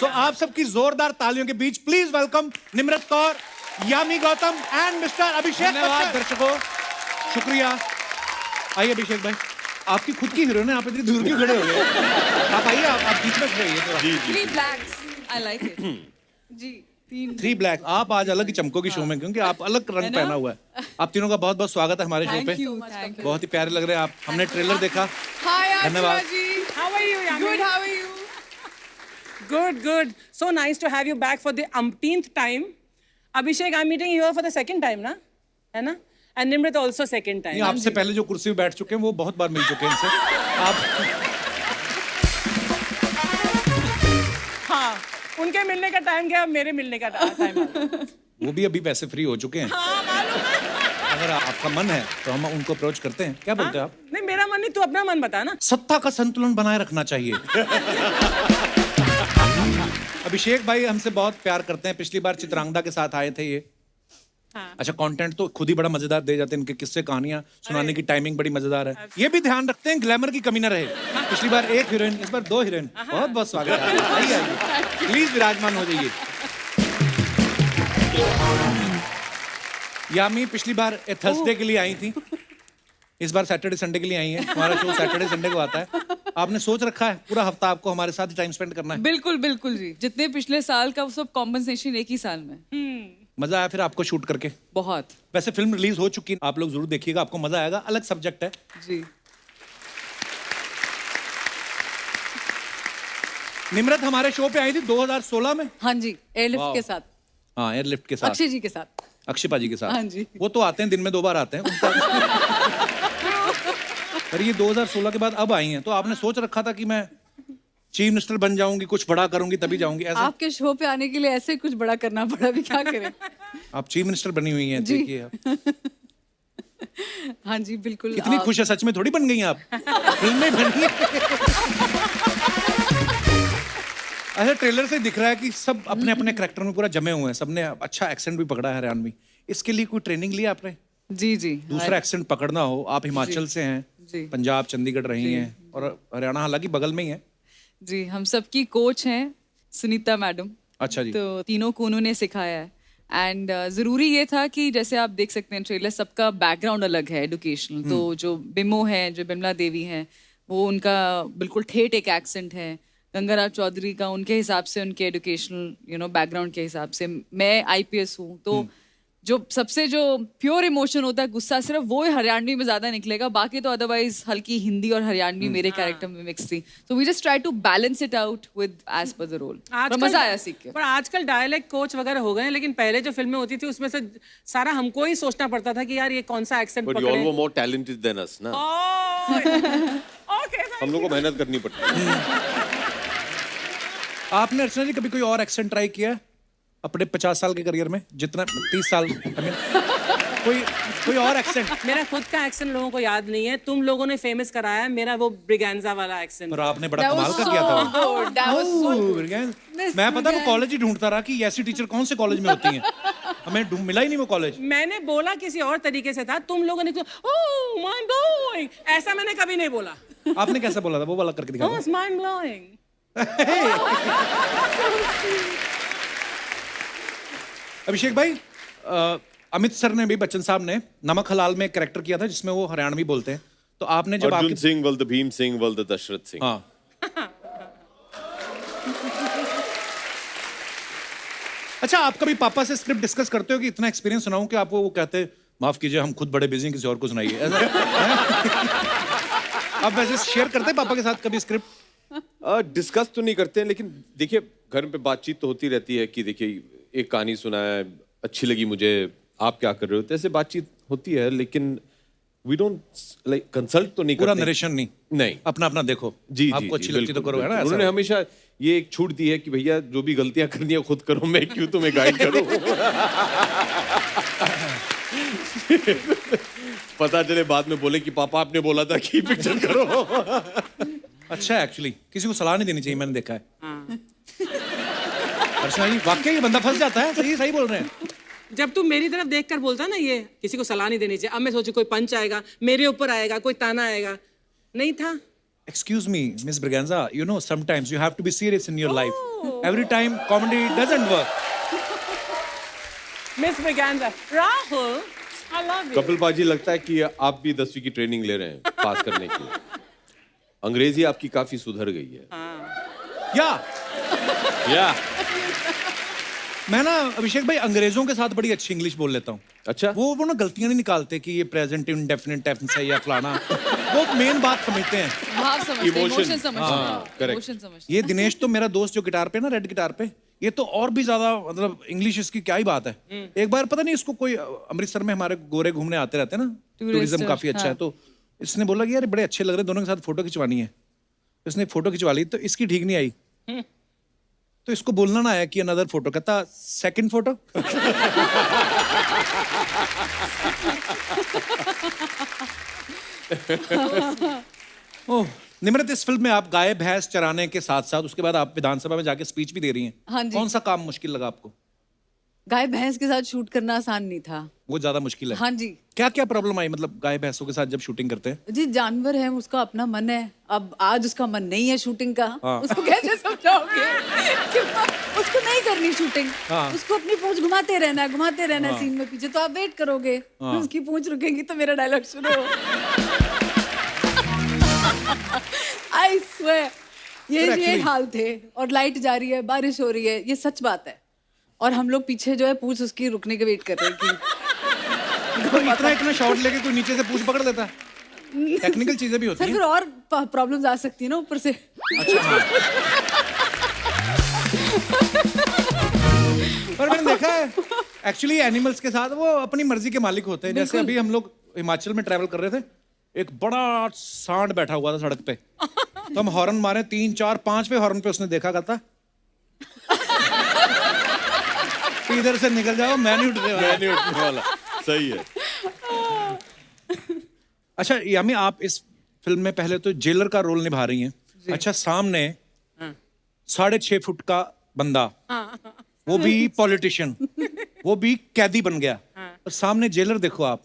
तो आप सबकी जोरदार तालियों के बीच please welcome Nimrat Kaur, Yami Gautam and mister Abhishek. धन्यवाद दर्शकों, शुक्रिया। आइए अभिषेक भाई, आपकी खुद की हीरोइन है, आप इतनी दूर क्यों खड़े हो गए? आप आइए, आप बीच में खड़े होइए। जी जी। 3 blacks. I like it. जी 3 ब्लैक। आप आज अलग ही चमकोगी शो में, क्योंकि आप अलग रंग पहना हुआ है। आप तीनों का बहुत बहुत स्वागत है हमारे शो पे। Thank you. बहुत ही प्यारे लग रहे हैं आप। हमने ट्रेलर देखा। हाय धन्यवाद। Asha ji. How are you, Yami? Good, how are you? Good, good. So nice to have you back for the umpteenth time. Abhishek, I'm meeting you here for the second time, ना? है ना? And Nimrit also second time. नहीं, आपसे पहले जो कुर्सी पे बैठ चुके हैं वो बहुत बार मिल चुके हैं इनसे। आप हाँ, उनके मिलने का टाइम गया, अब मेरे मिलने का टाइम आ गया। वो भी अभी पैसे फ्री हो चुके हैं। हाँ, मालूम है। अगर आपका मन है तो हम उनको अप्रोच करते हैं। क्या बोलते हैं आप? नहीं, मेरा मन नहीं, तू अपना मन बता ना। सत्ता का संतुलन बनाए रखना चाहिए। अभिषेक भाई हमसे बहुत प्यार करते हैं। पिछली बार चित्रांगदा के साथ आए थे ये। हाँ। अच्छा, कंटेंट तो खुद ही बड़ा मजेदार दे जाते हैं। इनके किस्से कहानियां सुनाने की टाइमिंग बड़ी मजेदार है। ये भी ध्यान रखते हैं ग्लैमर की कमी ना रहे। पिछली बार 1 हीरोइन, इस बार 2 हीरोइन। बहुत बहुत स्वागत है। आइए आइए, प्लीज विराजमान हो जाइए। यामी पिछली बार थर्सडे के लिए आई थी, इस बार सैटरडे संडे के लिए आई है। हमारा शो सैटरडे संडे को आता है। आपने सोच रखा है पूरा हफ्ता आपको हमारे साथ टाइम स्पेंड करना है? बिल्कुल बिल्कुल जी, जितने पिछले साल का वो सब कॉम्पनसेशन एक ही साल में। मजा आया फिर आपको शूट करके? बहुत। वैसे फिल्म रिलीज हो चुकी है, आप लोग जरूर देखिएगा, आपको मजा आएगा। अलग सब्जेक्ट है जी। निम्रत हमारे शो पे आई थी 2016 में। हाँ जी, एयरलिफ्ट वाह। के साथ, हाँ, एयरलिफ्ट के साथ, अक्षय जी के साथ। अक्षय पाजी के साथ। हाँ जी। वो तो आते हैं, दिन में 2 बार आते हैं पर ये 2016 के बाद अब आई हैं। तो आपने सोच रखा था कि मैं चीफ मिनिस्टर बन जाऊंगी, कुछ बड़ा करूंगी तभी जाऊंगी, ऐसा? आपके शो पे आने के लिए ऐसे कुछ बड़ा करना पड़ा, भी क्या करें। आप चीफ मिनिस्टर बनी हुई हैं, जी। देखिए आप। हाँ जी बिल्कुल। कितनी खुश है, सच में थोड़ी बन गई हैं आप, फिल्म में बनी है। ऐसा ट्रेलर से दिख रहा है कि सब अपने अपने कैरेक्टर में पूरा जमे हुए हैं। सबने अच्छा एक्सेंट भी पकड़ा है हरियाणवी। इसके लिए कोई ट्रेनिंग ली आपने? जी जी। दूसरा एक्सेंट पकड़ना हो। आप हिमाचल से हैं, जी। पंजाब चंडीगढ़ रही हैं, और हरियाणा हालांकि बगल में ही है। जी, हम सबकी कोच हैं सुनीता मैडम। अच्छा जी। तो तीनों को उन्होंने सिखाया है। एंड ज़रूरी ये था कि जैसे आप देख सकते हैं ट्रेलर, सबका बैकग्राउंड अलग है एजुकेशनल। तो जो बिमो है, जो बिमला देवी हैं, वो उनका बिल्कुल ठेठ एक एक्सेंट है। गंगाराव चौधरी का उनके हिसाब से, उनके एजुकेशनल बैकग्राउंड के हिसाब से। मैं आईपीएस हूँ, तो जो सबसे जो प्योर इमोशन होता है, गुस्सा, सिर्फ वो हरियाणवी में ज्यादा निकलेगा। बाकी तो अदरवाइज हल्की हिंदी और हरियाणवी मेरे कैरेक्टर में मिक्स थी। तो we just try to balance it out with as per the role. मजा आया सीख के। पर आजकल डायलेक्ट कोच वगैरह हो गए हैं, लेकिन पहले जो फिल्में होती थी उसमें से सारा हमको ही सोचना पड़ता था कि यार ये कौन सा accent But you all were more talented than us, ना? ओके। हम लोग को मेहनत करनी पड़ती है। आपने अर्चना जी कभी कोई और एक्सेंट ट्राई किया है अपने 50 साल के करियर में? जितना 30 साल, I mean, कोई और एक्सेंट? मेरा खुद का एक्सेंट लोगों को याद नहीं है। तुम लोगों ने फेमस कराया है मेरा वो ब्रिगेंजा वाला एक्सेंट। पर आपने बड़ा कमाल का किया था। Oh, मैं पता वो कॉलेज ही ढूंढता रहा कि ऐसी टीचर कौन से कॉलेज में होती हैं। हमें मिला ही नहीं वो कॉलेज। मैंने बोला किसी और तरीके से था, तुम लोगों ने ओह माइंड ब्लोइंग, ऐसा मैंने कभी नहीं बोला। आपने कैसा बोला था? वो वाला करके दिखा। Oh it's mind blowing. Abhishek भाई, अमित सर ने भी, बच्चन साहब ने नमक हलाल में कैरेक्टर किया था जिसमें वो हरियाणवी बोलते हैं। तो आपने जब अर्जुन सिंह वल्द भीम सिंह वल्द दशरथ सिंह। हाँ, अच्छा, आप कभी पापा से स्क्रिप्ट डिस्कस करते हो कि इतना एक्सपीरियंस सुनाऊं कि आपको वो कहते हैं माफ कीजिए हम खुद बड़े बिजी हैं, किसी और को सुनाइए, ऐसा? आप वैसे शेयर करते हैं पापा के साथ कभी स्क्रिप्ट? डिस्कस तो नहीं करते हैं, लेकिन देखिए घर पे बातचीत तो होती रहती है कि देखिए एक कहानी सुना है, अच्छी लगी मुझे, आप क्या कर रहे हो, तो ऐसे बातचीत होती है। लेकिन वी डोंट लाइक कंसल्ट तो नहीं पूरा करते। नरेशन नहीं? नहीं, अपना अपना देखो। जी आपको अच्छी लगती तो करो, है ना? ऐसा? उन्होंने हमेशा ये एक छूट दी है कि भैया जो भी गलतियां करनी है खुद करो, मैं क्यों तुम्हें गाइड करूं। पता चले बाद में बोले कि पापा आपने बोला था कि पिक्चर करो। अच्छा, एक्चुअली किसी को सलाह नहीं देनी चाहिए, मैंने देखा है। अर्चना जी, वाकई ये बंदा फंस जाता है। सही सही बोल रहे हैं। जब तू मेरी तरफ देखकर बोलता ना ये किसी को सलाह नहीं देनी चाहिए, अब मैं सोचू कोई पंच आएगा, मेरे ऊपर आएगा, कोई ताना आएगा। नहीं था, Excuse me, Miss Braganza, you know, sometimes you have to be serious in your life. Every time comedy doesn't work. Miss Braganza. Rahul, I love you. Kapil पाजी, लगता है कि आप भी 10वीं की ट्रेनिंग ले रहे हैं पास करने की। अंग्रेजी आपकी काफी सुधर गई है। या मैं ना अभिषेक भाई अंग्रेजों के साथ बड़ी अच्छी इंग्लिश बोल लेता हूँ। अच्छा। वो ना गलतियां नहीं निकालते कि ये प्रेजेंट इंडेफिनिट टेंस है या फलाना। वो मेन बात समझते हैं। भाव समझते हैं, Emotion. इमोशन समझते हाँ, हैं, correct. इमोशन समझते ये दिनेश तो मेरा दोस्त जो गिटार पे ना, रेड गिटार पे, ये तो और भी ज्यादा मतलब इंग्लिश इसकी क्या ही बात है। एक बार पता नहीं इसको कोई अमृतसर में हमारे गोरे घूमने आते रहते हैं ना, टूरिज्म काफी अच्छा है, तो इसने बोला कि यार बड़े अच्छे लग रहे हैं, दोनों के साथ फोटो खिंचवानी है। तो इसने फोटो खिंचवा ली, तो इसकी ठीक नहीं आई। तो इसको बोलना ना आया कि अनदर फोटो, कहता सेकंड फोटो। ओह निम्रत, इस फिल्म में आप गाय भैंस चराने के साथ साथ उसके बाद आप विधानसभा में जाके स्पीच भी दे रही हैं। हाँ जी। कौन सा काम मुश्किल लगा आपको? गाय भैंस के साथ शूट करना आसान नहीं था। वो ज्यादा मुश्किल है। हाँ जी। क्या क्या प्रॉब्लम आई, मतलब गाय भैंसों के साथ जब शूटिंग करते हैं? जी जानवर है, उसका अपना मन है। अब आज उसका मन नहीं है शूटिंग का, हाँ। उसको कैसे समझाओगे कि उसको नहीं करनी शूटिंग। हाँ। उसको अपनी पूंछ घुमाते रहना है सीन में पीछे, तो आप वेट करोगे। हाँ। उसकी पूंछ रुकेगी तो मेरा डायलॉग शुरू हो। आई स्वेयर ये actually- हाल थे। और लाइट जा रही है, बारिश हो रही है, ये सच बात है। और हम लोग पीछे जो है पूंछ उसकी रुकने के वेट कर रहे हैं कि तो इतना शॉट लेके कोई नीचे से पूंछ पकड़ लेता है। टेक्निकल चीजें भी होती सर हैं। फिर और प्रॉब्लम्स आ सकती है ना ऊपर से। अच्छा हाँ। पर मैंने देखा है एक्चुअली एनिमल्स के साथ वो अपनी मर्जी के मालिक होते हैं। जैसे अभी हम लोग हिमाचल में ट्रैवल कर रहे थे, एक बड़ा सांड बैठा हुआ था सड़क पे, तो हम हॉर्न मारे 3 4 5वें हॉर्न पे उसने देखा, कहता इधर से निकल जाओ, मैं नहीं उठने वाला। मैं नहीं उठने वाला। सही है। अच्छा यामी, आप इस फिल्म में पहले तो जेलर का रोल निभा रही हैं। अच्छा, सामने 6.5 फुट का बंदा, वो भी पॉलिटिशियन, वो भी कैदी बन गया, और सामने जेलर देखो आप,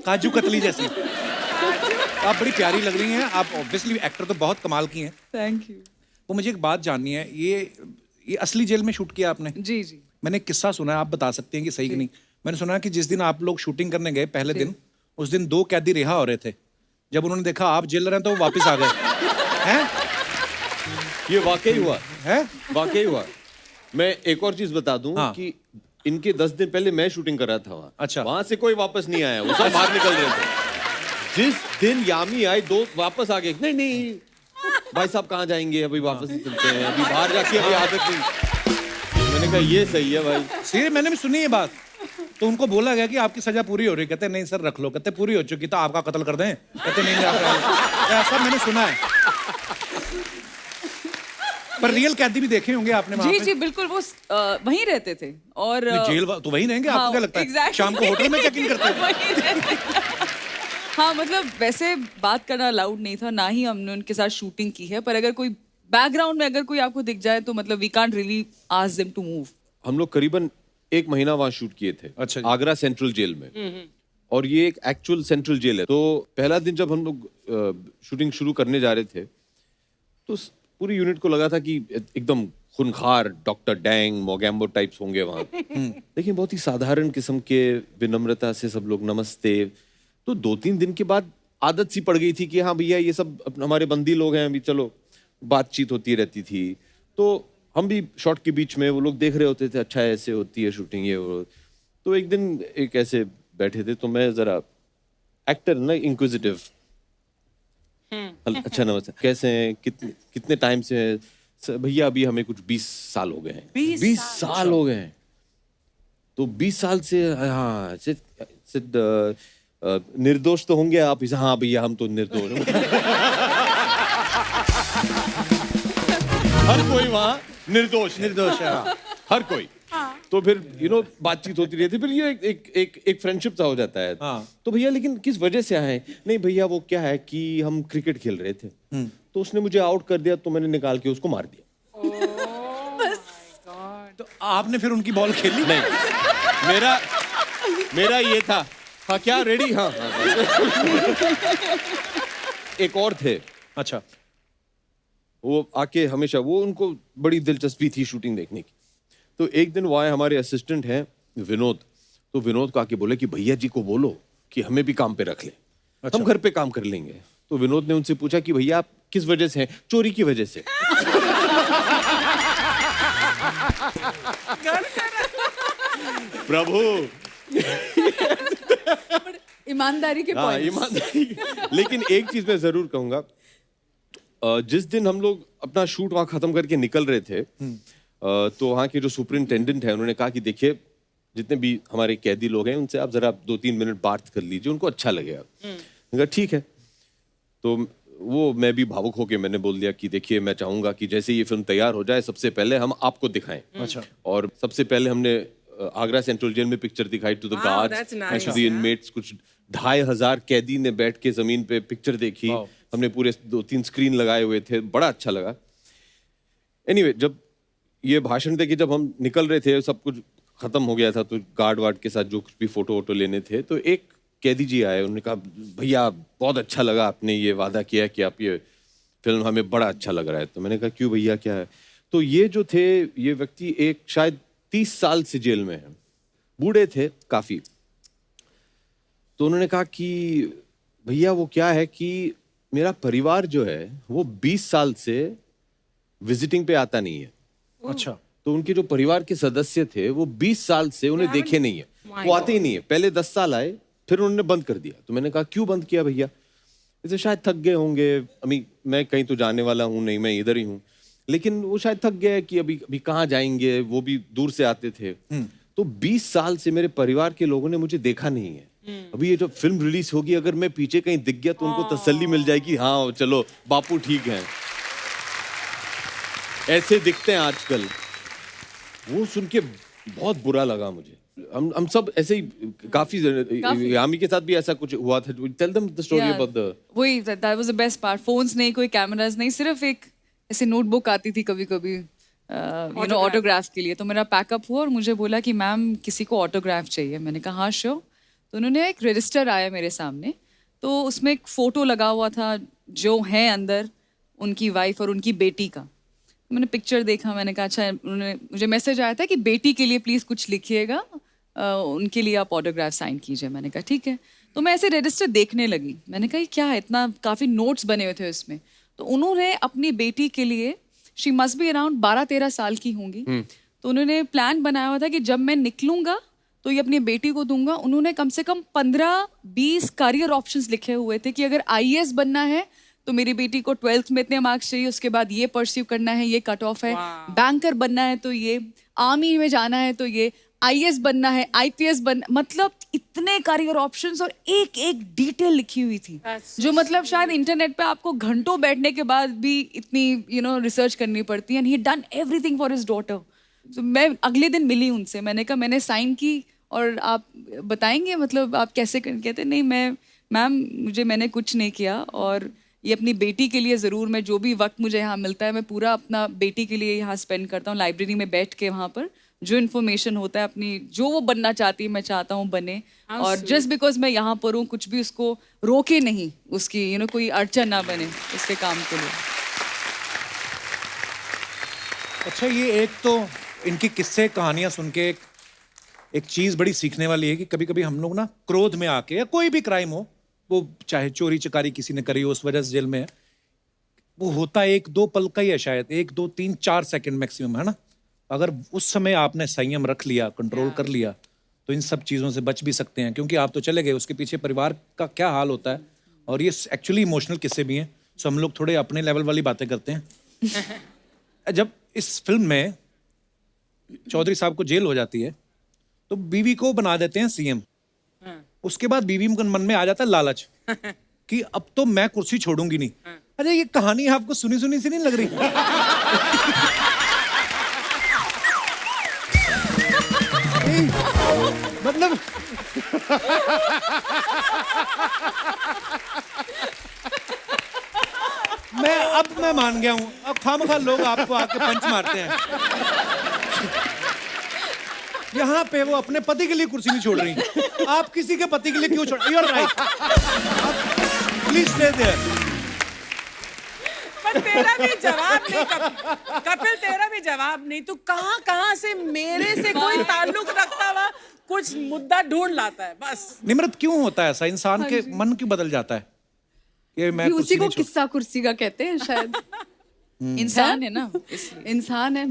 काजू कतली जैसी। आप बड़ी प्यारी लग रही हैं। आप ऑब्वियसली एक्टर तो बहुत कमाल की हैं। Thank you. वो मुझे एक बात जाननी है, ये असली जेल में शूट किया आपने? जी जी। मैंने एक किस्सा सुना है, आप बता सकते हैं कि सही कि नहीं। मैंने सुना कि जिस दिन आप लोग शूटिंग करने गए पहले दिन, उस दिन 2 कैदी रिहा हो रहे थे। जब उन्होंने देखा आप जेलर हैं तो वो वापस आ गए। हैं? ये वाकई हुआ हैं? वाकई हुआ। मैं एक और चीज बता दूं हाँ। कि इनके 10 दिन पहले मैं शूटिंग कर रहा था वहां। अच्छा। वहां से कोई वापस नहीं आया, वो सब बाहर निकल रहे थे। जिस दिन यामी आए 2 वापस आ गए। नहीं भाई साहब कहाँ जाएंगे, अभी वापस ही चलते हैं, अभी बाहर जाके अभी आदत नहीं। मैंने कहा ये सही है भाई। सीरियस, मैंने भी सुनी ये बात। तो उनको बोला गया कि आपकी सजा पूरी हो रही है, कहते नहीं सर रख लो, कहते पूरी हो चुकी तो आपका कत्ल कर दें, कहते नहीं ऐसा मैंने सुना है। पर रियल कैदी भी देखे होंगे आपने वहाँ जी पे? जी बिल्कुल, वो वहीं रहते थे। और जेल तो वहीं रहेंगे, आपको क्या लगता है? exactly. शाम को होटल में चेक इन करते हैं। वहीं रहते हैं। हाँ मतलब वैसे बात करना अलाउड नहीं था, ना ही हमने उनके साथ शूटिंग की है। पर अगर कोई बैकग्राउंड में अगर कोई आपको दिख जाए तो मतलब we can't really ask them to move. हम लोग करीबन 1 महीना वहां शूट किए थे। अच्छा जी। आगरा सेंट्रल जेल में। और ये एक एक्चुअल सेंट्रल जेल है। तो पहला दिन जब हम लोग शूटिंग शुरू करने जा रहे थे, तो पूरी यूनिट को लगा था कि एकदम खूनखार डॉक्टर डैंग मोगैम्बो टाइप्स होंगे वहां। लेकिन बहुत ही साधारण किस्म के, विनम्रता से सब लोग नमस्ते। तो 2-3 दिन के बाद आदत सी पड़ गई थी कि हाँ भैया ये सब हमारे बंदी लोग हैं, अभी चलो बातचीत होती रहती थी। तो हम भी शॉट के बीच में वो लोग देख रहे होते थे, अच्छा ऐसे होती है शूटिंग ये वो। तो एक दिन एक ऐसे बैठे थे, तो मैं जरा एक्टर ना इंक्विजिटिव, अच्छा नमस्ते, कैसे हैं, कितने टाइम से हैं? भैया अभी हमें कुछ 20 साल हो गए हैं। 20 साल हो गए हैं। तो 20 साल से हाँ निर्दोष तो होंगे आप? हाँ भैया हम तो निर्दोष हैं। हर कोई वहाँ निर्दोष है। हर कोई। तो फिर बातचीत होती रहती, फिर ये एक फ्रेंडशिप सा हो जाता है। हाँ। तो भैया लेकिन किस वजह से आए? नहीं भैया वो क्या है कि हम क्रिकेट खेल रहे थे, तो उसने मुझे आउट कर दिया, तो मैंने निकाल के उसको मार दिया। तो आपने फिर उनकी बॉल खेली? नहीं, मेरा ये था, हाँ क्या रेडी, हाँ। एक और थे, अच्छा, वो आके हमेशा, वो उनको बड़ी दिलचस्पी थी शूटिंग देखने की। तो एक दिन वो आए, हमारे असिस्टेंट हैं विनोद, तो विनोद को आके बोले कि भैया जी को बोलो कि हमें भी काम पे रख ले, हम घर पे काम कर लेंगे। तो विनोद ने उनसे पूछा कि भैया आप किस वजह से हैं? चोरी की वजह से। प्रभु, ईमानदारी के हाँ पॉइंट्स। ईमानदारी। लेकिन एक चीज मैं जरूर कहूंगा, जिस दिन हम लोग अपना शूट वहां खत्म करके निकल रहे थे, तो वहाँ के जो सुपरिंटेंडेंट है उन्होंने कहा कि देखिए जितने भी हमारे कैदी लोग हैं उनसे आप जरा 2-3 मिनट बात कर लीजिए, उनको अच्छा लगेगा। मैंने कहा ठीक है। तो वो मैं भी भावुक होके मैंने बोल दिया कि देखिए मैं चाहूंगा कि जैसे ये फिल्म तैयार हो जाए सबसे पहले हम आपको दिखाएं। अच्छा। और सबसे पहले हमने आगरा सेंट्रल जेल में पिक्चर दिखाई to the Wow, guards that's nice, and to the inmates. कुछ 2500 कैदी ने बैठ के जमीन पे पिक्चर देखी। हमने पूरे 2-3 स्क्रीन लगाए हुए थे, बड़ा अच्छा लगा। एनीवे, जब ये भाषण दे के जब हम निकल रहे थे, सब कुछ खत्म हो गया था, तो गार्ड वार्ड के साथ जो कुछ भी फोटो वोटो लेने थे, तो एक कैदी जी आए, उन्होंने कहा भैया बहुत अच्छा लगा, आपने ये वादा किया कि आप ये फिल्म, हमें बड़ा अच्छा लग रहा है। तो मैंने कहा क्यों भैया, क्या है? तो ये जो थे, ये व्यक्ति एक शायद 30 साल से जेल में है, बूढ़े थे काफी। तो उन्होंने कहा कि भैया वो क्या है कि मेरा परिवार जो है वो 20 साल से विजिटिंग पे आता नहीं है। अच्छा। तो उनके जो परिवार के सदस्य थे वो 20 साल से उन्हें देखे नहीं है, वो आते ही नहीं है। पहले 10 साल आए, फिर उन्होंने बंद कर दिया। तो मैंने कहा क्यों बंद किया भैया? जैसे शायद थक गए होंगे, अभी मैं कहीं तो जाने वाला हूँ नहीं, मैं इधर ही हूँ, लेकिन वो शायद थक गए कि अभी अभी कहाँ जाएंगे, वो भी दूर से आते थे। तो 20 साल से मेरे परिवार के लोगों ने मुझे देखा नहीं है। अभी ये जो फिल्म रिलीज होगी, अगर मैं पीछे कहीं दिख गया तो उनको तसल्ली मिल जाएगी, हाँ चलो बापू ठीक है। ऐसे दिखते हैं आजकल। वो सुन के बहुत बुरा लगा मुझे। हम सब ऐसे ही काफी यामी के साथ भी ऐसा कुछ हुआ था। Tell them the story about the, वही that was the best part. Phones नहीं, कोई कैमरास नहीं, सिर्फ एक ऐसे नोटबुक आती थी कभी कभी यू नो ऑटोग्राफ के लिए। तो मेरा पैकअप हुआ और मुझे बोला कि मैम किसी को ऑटोग्राफ चाहिए। मैंने कहा हाँ श्योर। तो उन्होंने एक रजिस्टर आया मेरे सामने, तो उसमें एक फोटो लगा हुआ था जो है अंदर उनकी वाइफ और उनकी बेटी का। मैंने पिक्चर देखा, मैंने कहा अच्छा। उन्होंने मुझे मैसेज आया था कि बेटी के लिए प्लीज़ कुछ लिखिएगा, उनके लिए आप ऑटोग्राफ साइन कीजिए। मैंने कहा ठीक है। तो मैं ऐसे रजिस्टर देखने लगी, मैंने कहा ये क्या है, इतना काफ़ी नोट्स बने हुए थे उसमें। तो उन्होंने अपनी बेटी के लिए, शी मस्ट बी अराउंड 12-13 साल की होंगी, तो उन्होंने प्लान बनाया हुआ था कि जब मैं निकलूंगा तो ये अपनी बेटी को दूंगा। उन्होंने कम से कम 15-20 करियर ऑप्शंस लिखे हुए थे कि अगर IAS बनना है तो मेरी बेटी को 12th में इतने मार्क्स चाहिए, उसके बाद ये परस्यू करना है, ये कट ऑफ है, बैंकर बनना है तो ये, आर्मी में जाना है तो ये, IAS बनना है, IPS बनना, मतलब इतने करियर ऑप्शंस और एक एक डिटेल लिखी हुई थी जो मतलब शायद इंटरनेट पे आपको घंटों बैठने के बाद भी इतनी यू नो रिसर्च करनी पड़ती है। And he done everything for his daughter. तो मैं अगले दिन मिली उनसे, मैंने कहा मैंने साइन की और आप बताएंगे मतलब आप कैसे कहते नहीं मैम मैंने कुछ नहीं किया, और ये अपनी बेटी के लिए ज़रूर, मैं जो भी वक्त मुझे यहाँ मिलता है मैं पूरा अपना बेटी के लिए यहाँ स्पेंड करता हूँ, लाइब्रेरी में बैठ के वहाँ पर जो इन्फॉर्मेशन होता है अपनी, जो वो बनना चाहती है मैं चाहता हूँ बने। और जस्ट बिकॉज मैं यहाँ पर हूँ कुछ भी उसको रोके नहीं, उसकी यू नो कोई अड़चन ना बने उसके काम के लिए। अच्छा, ये एक तो इनकी किस्से कहानियां सुन के एक चीज बड़ी सीखने वाली है कि कभी कभी हम लोग ना क्रोध में आके, या कोई भी क्राइम हो, वो चाहे चोरी चकारी किसी ने करी हो उस वजह से जेल में है, वो होता है 1-2 पल का ही है, शायद 1-2-3-4 सेकंड मैक्सिमम, है ना। अगर उस समय आपने संयम रख लिया, कंट्रोल कर लिया, तो इन सब चीज़ों से बच भी सकते हैं। क्योंकि आप तो चले गए, उसके पीछे परिवार का क्या हाल होता है, और ये एक्चुअली इमोशनल किस्से भी हैं। सो हम लोग थोड़े अपने लेवल वाली बातें करते हैं। जब इस फिल्म में चौधरी साहब को जेल हो जाती है तो बीवी को बना देते हैं CM। उसके बाद बीवी के मन में आ जाता है लालच कि अब तो मैं कुर्सी छोड़ूंगी नहीं। अरे ये कहानी आपको सुनी सुनी सी नहीं लग रही? मतलब मैं मान गया हूं, अब खामखा लोग आपको आके पंच मारते हैं। यहाँ पे वो अपने पति के लिए कुर्सी नहीं छोड़ रही, आप किसी के पति के लिए क्यों छोड़? You are right, please stay there. तेरा भी जवाब नहीं कपिल, तेरा भी जवाब नहीं। तू कहाँ से मेरे से कोई ताल्लुक रखता हुआ कुछ मुद्दा ढूंढ लाता है बस। निम्रत, क्यों होता है ऐसा? इंसान के मन क्यों बदल जाता है? ये मैं ये कुर्सी उसी को नहीं छोड़- किस्सा कुर्सी का कहते हैं शायद। इंसान है ना इसलिए। इंसान है,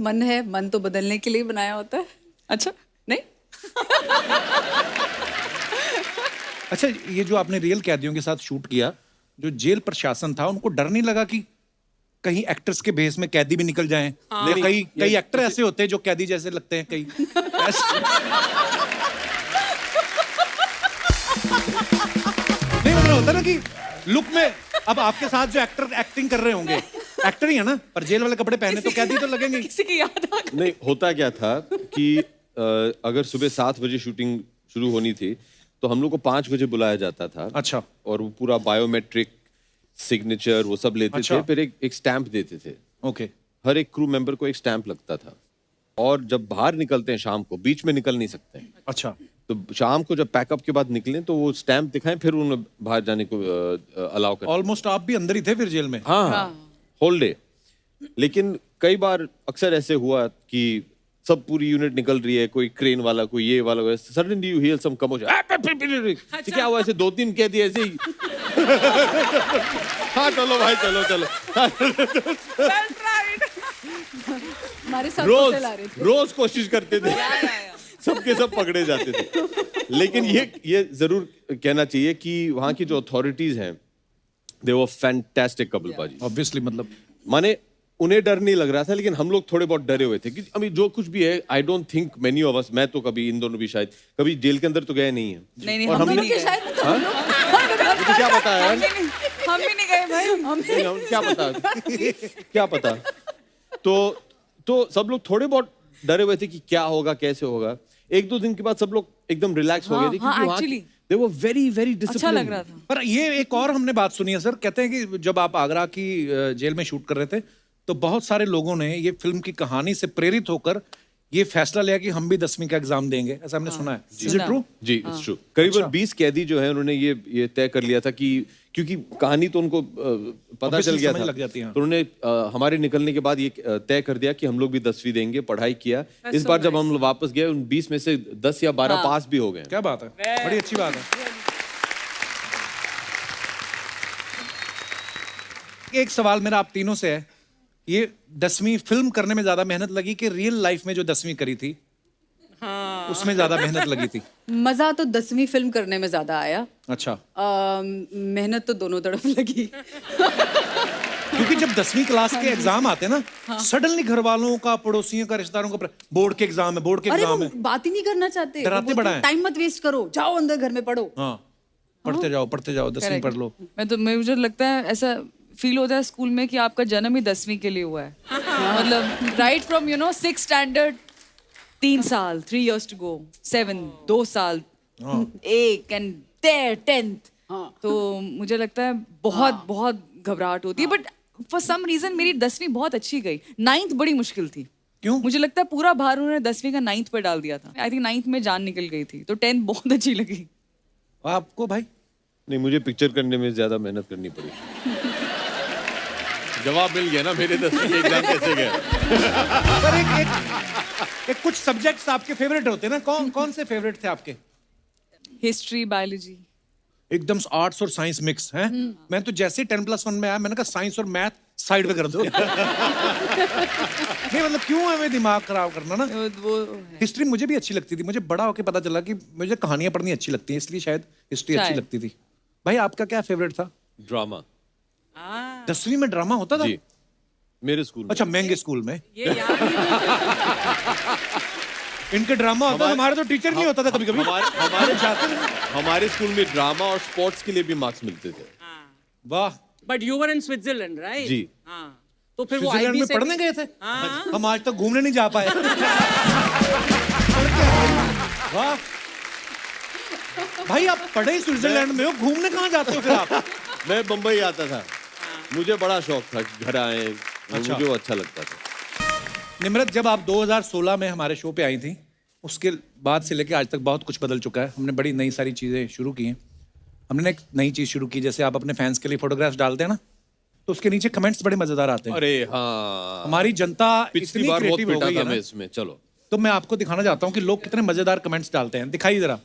मन तो बदलने के लिए बनाया होता है। अच्छा, नहीं? अच्छा, ये जो आपने रियल कैदियों के साथ शूट किया, जो जेल प्रशासन था, उनको डर नहीं लगा कि कहीं एक्टर्स के भेस में कैदी भी निकल जाएं? या कई एक्टर ऐसे होते हैं जो कैदी जैसे लगते हैं कई नहीं, मतलब होता ना कि लुक में। अब आपके साथ जो एक्टर एक्टिंग कर रहे होंगे, एक्टर ही है ना, पर जेल वाले कपड़े पहने तो कैदी तो लगेंगे। किसी की याद आ गई। नहीं, होता क्या था कि अगर सुबह 7 बजे शूटिंग शुरू होनी थी तो हम लोग को 5 बजे बुलाया जाता था। अच्छा। और वो पूरा बायोमेट्रिक सिग्नेचर वो सब लेते अच्छा। थे, फिर एक स्टैंप देते थे। ओके। हर एक क्रू मेंबर को एक स्टैंप लगता था। और जब बाहर निकलते हैं शाम को, बीच में निकल नहीं सकते हैं, अच्छा। तो शाम को जब पैकअप के बाद निकलें तो वो स्टैंप दिखाएं, फिर उन्हें बाहर जाने को अलाउ करें। ऑलमोस्ट आप भी अंदर ही थे फिर जेल में? हाँ, होल डे। लेकिन कई बार अक्सर ऐसे हुआ कि सब पूरी यूनिट निकल रही है, कोई क्रेन वाला, कोई ये वाला, suddenly you hear some commotion. क्या हुआ? ऐसे 2-3 कह दिए ऐसे ही। हाँ चलो भाई, चलो चलो। हमारे साथ रोज होटल आ रहे थे। रोज कोशिश करते थे, सबके सब पकड़े जाते थे। लेकिन ये जरूर कहना चाहिए कि वहाँ की जो अथॉरिटीज हैं, दे वर फैंटास्टिक कपिल पाजी। ऑब्वियसली, मतलब माने उन्हें डर नहीं लग रहा था, लेकिन हम लोग थोड़े बहुत डरे हुए थे कि अभी जो कुछ भी है, I don't think many of us, मैं तो कभी, इन दोनों भी शायद कभी जेल के अंदर तो गए नहीं है। नहीं, और हम हमने नहीं गए। शायद तो हम लोग- मुझे क्या पता है, हम भी नहीं गए भाई। हम क्या पता, क्या पता। तो सब लोग थोड़े बहुत डरे हुए थे कि क्या होगा, कैसे होगा। 1-2 दिन के बाद सब लोग एकदम रिलैक्स हो गए थे, हाँ, क्योंकि वहाँ actually। they were very very अच्छा disciplined। लग रहा था। पर ये एक और हमने बात सुनी है सर, कहते हैं कि जब आप आगरा की जेल में शूट कर रहे थे तो बहुत सारे लोगों ने ये फिल्म की कहानी से प्रेरित होकर ये फैसला लिया कि हम भी 10वीं का एग्जाम देंगे, ऐसा हमने सुना है। Is it true? जी, इट्स ट्रू। करीबन 20 कैदी जो है, उन्होंने ये तय कर लिया था कि क्योंकि कहानी तो उनको पता Obviously चल गया समझ था, लग जाती है। तो उन्होंने हमारे निकलने के बाद ये तय कर दिया कि हम लोग भी 10वीं देंगे, पढ़ाई किया। इस बार जब हम लोग वापस गए, उन 20 में से 10 या 12 पास भी हो गए। क्या बात है, बड़ी अच्छी बात है। एक सवाल मेरा आप तीनों से है, ये 10वीं फिल्म करने में ज्यादा मेहनत लगी कि रियल लाइफ में जो 10वीं करी थी उसमें ज्यादा मेहनत लगी थी? मजा तो 10वीं फिल्म करने में ज्यादा आया। अच्छा। मेहनत तो दोनों तरफ लगी। क्योंकि जब 10वीं क्लास के एग्जाम आते हैं ना, सडनली घर वालों का, पड़ोसियों का, रिश्तेदारों का, बोर्ड के एग्जाम है, बोर्ड के अरे एग्जाम वो है, बात ही नहीं करना चाहते। डराते बड़ा है। टाइम मत वेस्ट करो, जाओ अंदर घर में पढ़ो। हाँ, पढ़ते जाओ 10वीं पढ़ लो। मुझे लगता है ऐसा फील होता है स्कूल में कि आपका जन्म ही 10वीं के लिए हुआ है। मतलब राइट फ्रॉम 6th स्टैंडर्ड 3 साल, 3 years to go, 7, 2 साल, 1 and there 10th। तो मुझे लगता है बहुत घबराहट होती है। बट फॉर सम रीजन मेरी 10वीं बहुत अच्छी गई। 9th बड़ी मुश्किल थी। क्यों? मुझे लगता है पूरा भार उन्होंने 10वीं का 9th पे डाल दिया था। आई थिंक 9th में जान निकल गई थी, तो 10th बहुत अच्छी लगी। आपको भाई? नहीं, मुझे पिक्चर करने में ज्यादा मेहनत करनी पड़ी। जवाब मिल गया ना, मेरे 10वीं के एग्जाम कैसे गए। पर एक कुछ सब्जेक्ट्स आपके फेवरेट होते हैं ना, कौन से फेवरेट थे आपके? History, biology. एकदम आर्ट्स और साइंस मिक्स हैं। मैं तो जैसे ही 10+1 में आया, मैंने कहा साइंस और मैथ साइड पे कर दो। नहीं मतलब क्यों हमें दिमाग खराब करना ना। वो हिस्ट्री मुझे भी अच्छी लगती थी, मुझे बड़ा होके पता चला कि मुझे कहानियां पढ़नी अच्छी लगती हैं, इसलिए शायद हिस्ट्री अच्छी शायद। लगती थी। भाई आपका क्या फेवरेट था? ड्रामा। 10वीं में ड्रामा होता था? जी, मेरे स्कूल में। अच्छा, महंगे स्कूल में ये याद ही इनके ड्रामा होता था, हमारे तो टीचर नहीं होता था कभी कभी। हमारे स्कूल में ड्रामा और स्पोर्ट्स के लिए भी मार्क्स मिलते थे। वाह। But you were in Switzerland, right? जी। हाँ, तो फिर वो स्विट्जरलैंड IB में से पढ़ने गए थे? हाँ। हम आज तक घूमने नहीं जा पाए। वाह भाई, आप पढ़े ही स्विट्जरलैंड में हो, घूमने कहाँ जाते हो फिर आप? मैं बम्बई आता था, मुझे बड़ा शौक था कि घर आए। अच्छा। मुझे वो अच्छा लगता था। निम्रत, जब आप 2016 में हमारे शो पे आई थी, उसके बाद से लेके आज तक बहुत कुछ बदल चुका है। हमने बड़ी नई सारी चीज़ें शुरू की हैं। हमने एक नई चीज़ शुरू की, जैसे आप अपने फैंस के लिए फोटोग्राफ्स डालते हैं ना, तो उसके नीचे कमेंट्स बड़े मजेदार आते हैं। अरे हाँ, हमारी जनता पिछली इतनी बार बहुत क्रिएटिव हो पिटा गई था है मैं ना, इसमें। चलो तो मैं आपको दिखाना चाहता हूँ कि लोग कितने मजेदार कमेंट्स डालते हैं। दिखाइए जरा।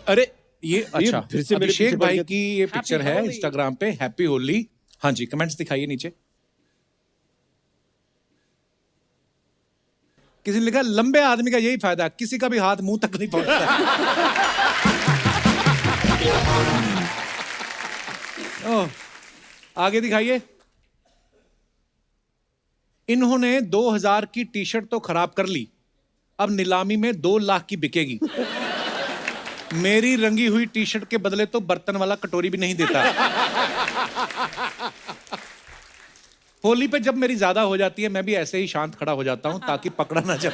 अरे ये अच्छा फिर से मेरे अभिषेक पीछे पड़ भाई गया। की ये पिक्चर है होली। इंस्टाग्राम पे, हैप्पी होली। हाँ जी, कमेंट्स दिखाइए नीचे। किसी ने लिखा लंबे आदमी का यही फायदा, किसी का भी हाथ मुंह तक नहीं पहुंचता। ओह, आगे दिखाइए। इन्होंने 2000 की टी शर्ट तो खराब कर ली, अब नीलामी में 2 लाख की बिकेगी। मेरी रंगी हुई टी शर्ट के बदले तो बर्तन वाला कटोरी भी नहीं देता। होली पे जब मेरी ज्यादा हो जाती है, मैं भी ऐसे ही शांत खड़ा हो जाता हूं ताकि पकड़ा ना जाए।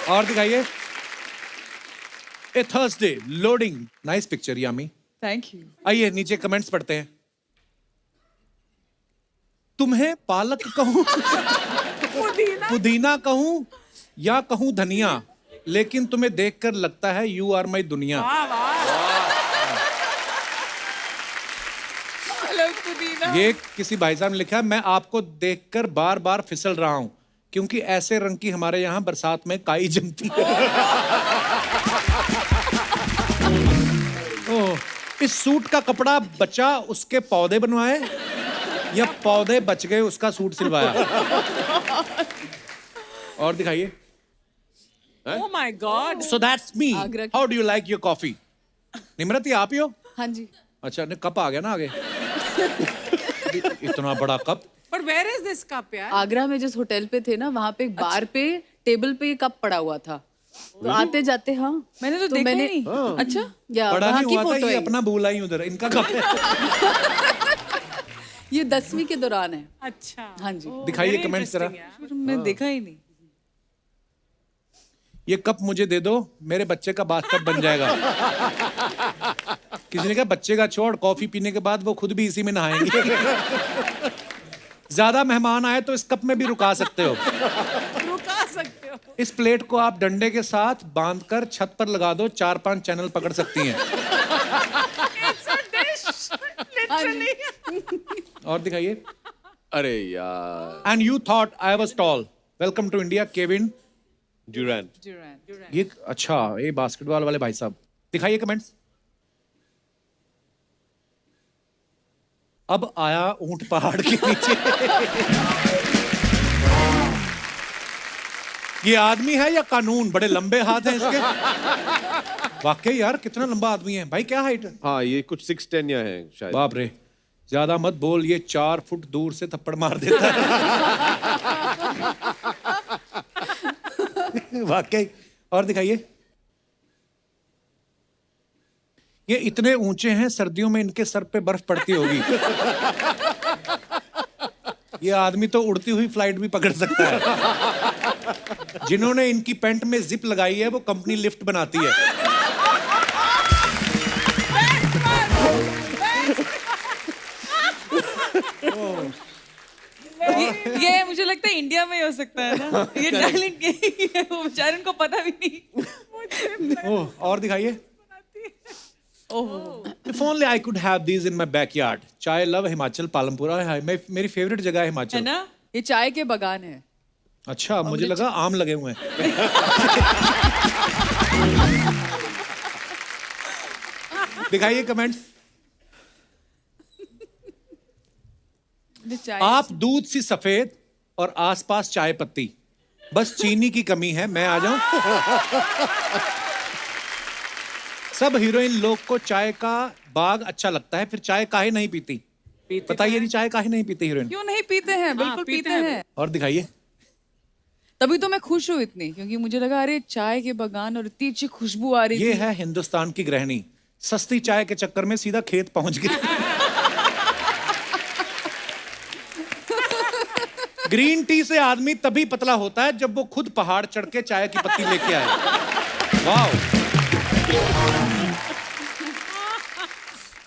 और दिखाइए। A Thursday loading, nice picture Yami. Thank you. आइए नीचे कमेंट्स पढ़ते हैं। तुम्हें पालक कहूं, पुदीना कहूं या कहूं धनिया, लेकिन तुम्हें देखकर लगता है यू आर माई दुनिया। ये किसी भाई साहब ने लिखा है, मैं आपको देखकर बार बार फिसल रहा हूं क्योंकि ऐसे रंग की हमारे यहां बरसात में काई जमती है। ओह, इस सूट का कपड़ा बचा उसके पौधे बनवाए या पौधे बच गए उसका सूट सिलवाया। और दिखाइए। Oh my God. So that's me. Agra की- How do you like your coffee? Nimrat, ये आप ही हो? हाँ जी। अच्छा, ने कप आ गया ना आगे। इतना बड़ा cup. But where is this cup, यार? आगरा में जिस होटल पे थे ना, वहाँ पे एक बार पे टेबल पे ये कप पड़ा हुआ था। तो आते जाते हाँ मैंने तो देखा ही नहीं। अच्छा। या बड़ा वहाँ नहीं की हुआ था, फोटो ये है। अपना बोला ही उधर, इनका कप है। ये 10वीं के दौरान है। अच्छा। हाँ जी। दिखाइए Very कमेंट्स जरा। interesting, यार। मैं देखा ही नहीं। ये कप मुझे दे दो, मेरे बच्चे का बाथटब बन जाएगा। किसी ने कहा बच्चे का छोड़, कॉफी पीने के बाद वो खुद भी इसी में नहाएंगे। ज्यादा मेहमान आए तो इस कप में भी रुका सकते हो। रुका सकते हो। इस प्लेट को आप डंडे के साथ बांधकर छत पर लगा दो, 4-5 चैनल पकड़ सकती हैं। It's a dish. Literally. और दिखाइए। अरे यार, and you thought I was tall, welcome to India Kevin Durant. ये अच्छा, ये बास्केटबॉल वाले भाई साहब। दिखाइए कमेंट्स। अब आया ऊंट पहाड़ के नीचे। ये आदमी है या कानून? बड़े लंबे हाथ हैं इसके। वाकई यार, कितना लंबा आदमी है भाई। क्या हाइट है? हाँ, ये कुछ 6'10" या है शायद। बाप रे, ज्यादा मत बोल, ये 4 फुट दूर से थप्पड़ मार देता है। वाकई। और दिखाइए। ये इतने ऊंचे हैं, सर्दियों में इनके सर पे बर्फ पड़ती होगी। ये आदमी तो उड़ती हुई फ्लाइट भी पकड़ सकता है। जिन्होंने इनकी पैंट में जिप लगाई है वो कंपनी लिफ्ट बनाती है। ये मुझे लगता है इंडिया में ही हो सकता है ना। ये टैलेंट यही है, वो बेचारे उनको पता भी नहीं। ओह, और दिखाइए। If only I could have these in my backyard. चाय लव हिमाचल पालमपुरा है, मेरी फेवरेट जगह है है हिमाचल। ना। ये चाय के बगान है। अच्छा, मुझे लगा आम लगे हुए हैं। दिखाइए कमेंट्स। ये चाय आप दूध सी सफेद और आसपास चाय पत्ती, बस चीनी की कमी है, मैं आ जाऊं। सब हीरोइन लोग को चाय का बाग अच्छा लगता है, फिर चाय काहे नहीं पीती? बताइए नहीं, चाय काहे नहीं पीती हीरोइन? क्यों नहीं पीते हैं? बिल्कुल पीते पीते हैं। हैं। और दिखाइए। तभी तो मैं खुश हूँ इतनी, क्योंकि मुझे लगा अरे चाय के बगान और इतनी अच्छी खुशबू आ रही ये थी। है हिंदुस्तान की गृहिणी, सस्ती चाय के चक्कर में सीधा खेत पहुंच गई। ग्रीन टी से आदमी तभी पतला होता है जब वो खुद पहाड़ चढ़ के चाय की पत्ती लेके आए। वाह।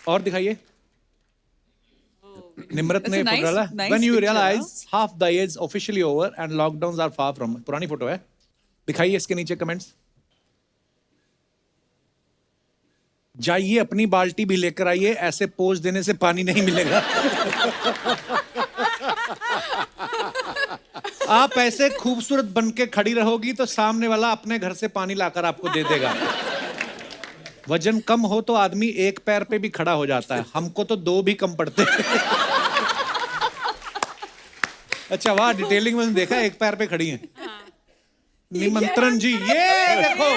और दिखाइए। निम्रत ने That's a डाला, nice when you picture, realize half the year is officially over and lockdowns are far from। पुरानी फोटो है। दिखाइए इसके नीचे कमेंट्स। जाइए अपनी बाल्टी भी लेकर आइए, ऐसे पोज देने से पानी नहीं मिलेगा। आप ऐसे खूबसूरत बन के खड़ी रहोगी तो सामने वाला अपने घर से पानी लाकर आपको दे देगा। वजन कम हो तो आदमी एक पैर पे भी खड़ा हो जाता है, हमको तो दो भी कम पड़ते हैं। अच्छा वाह, डिटेलिंग में देखा, एक पैर पे खड़ी हैं। निमंत्रण जी, ये देखो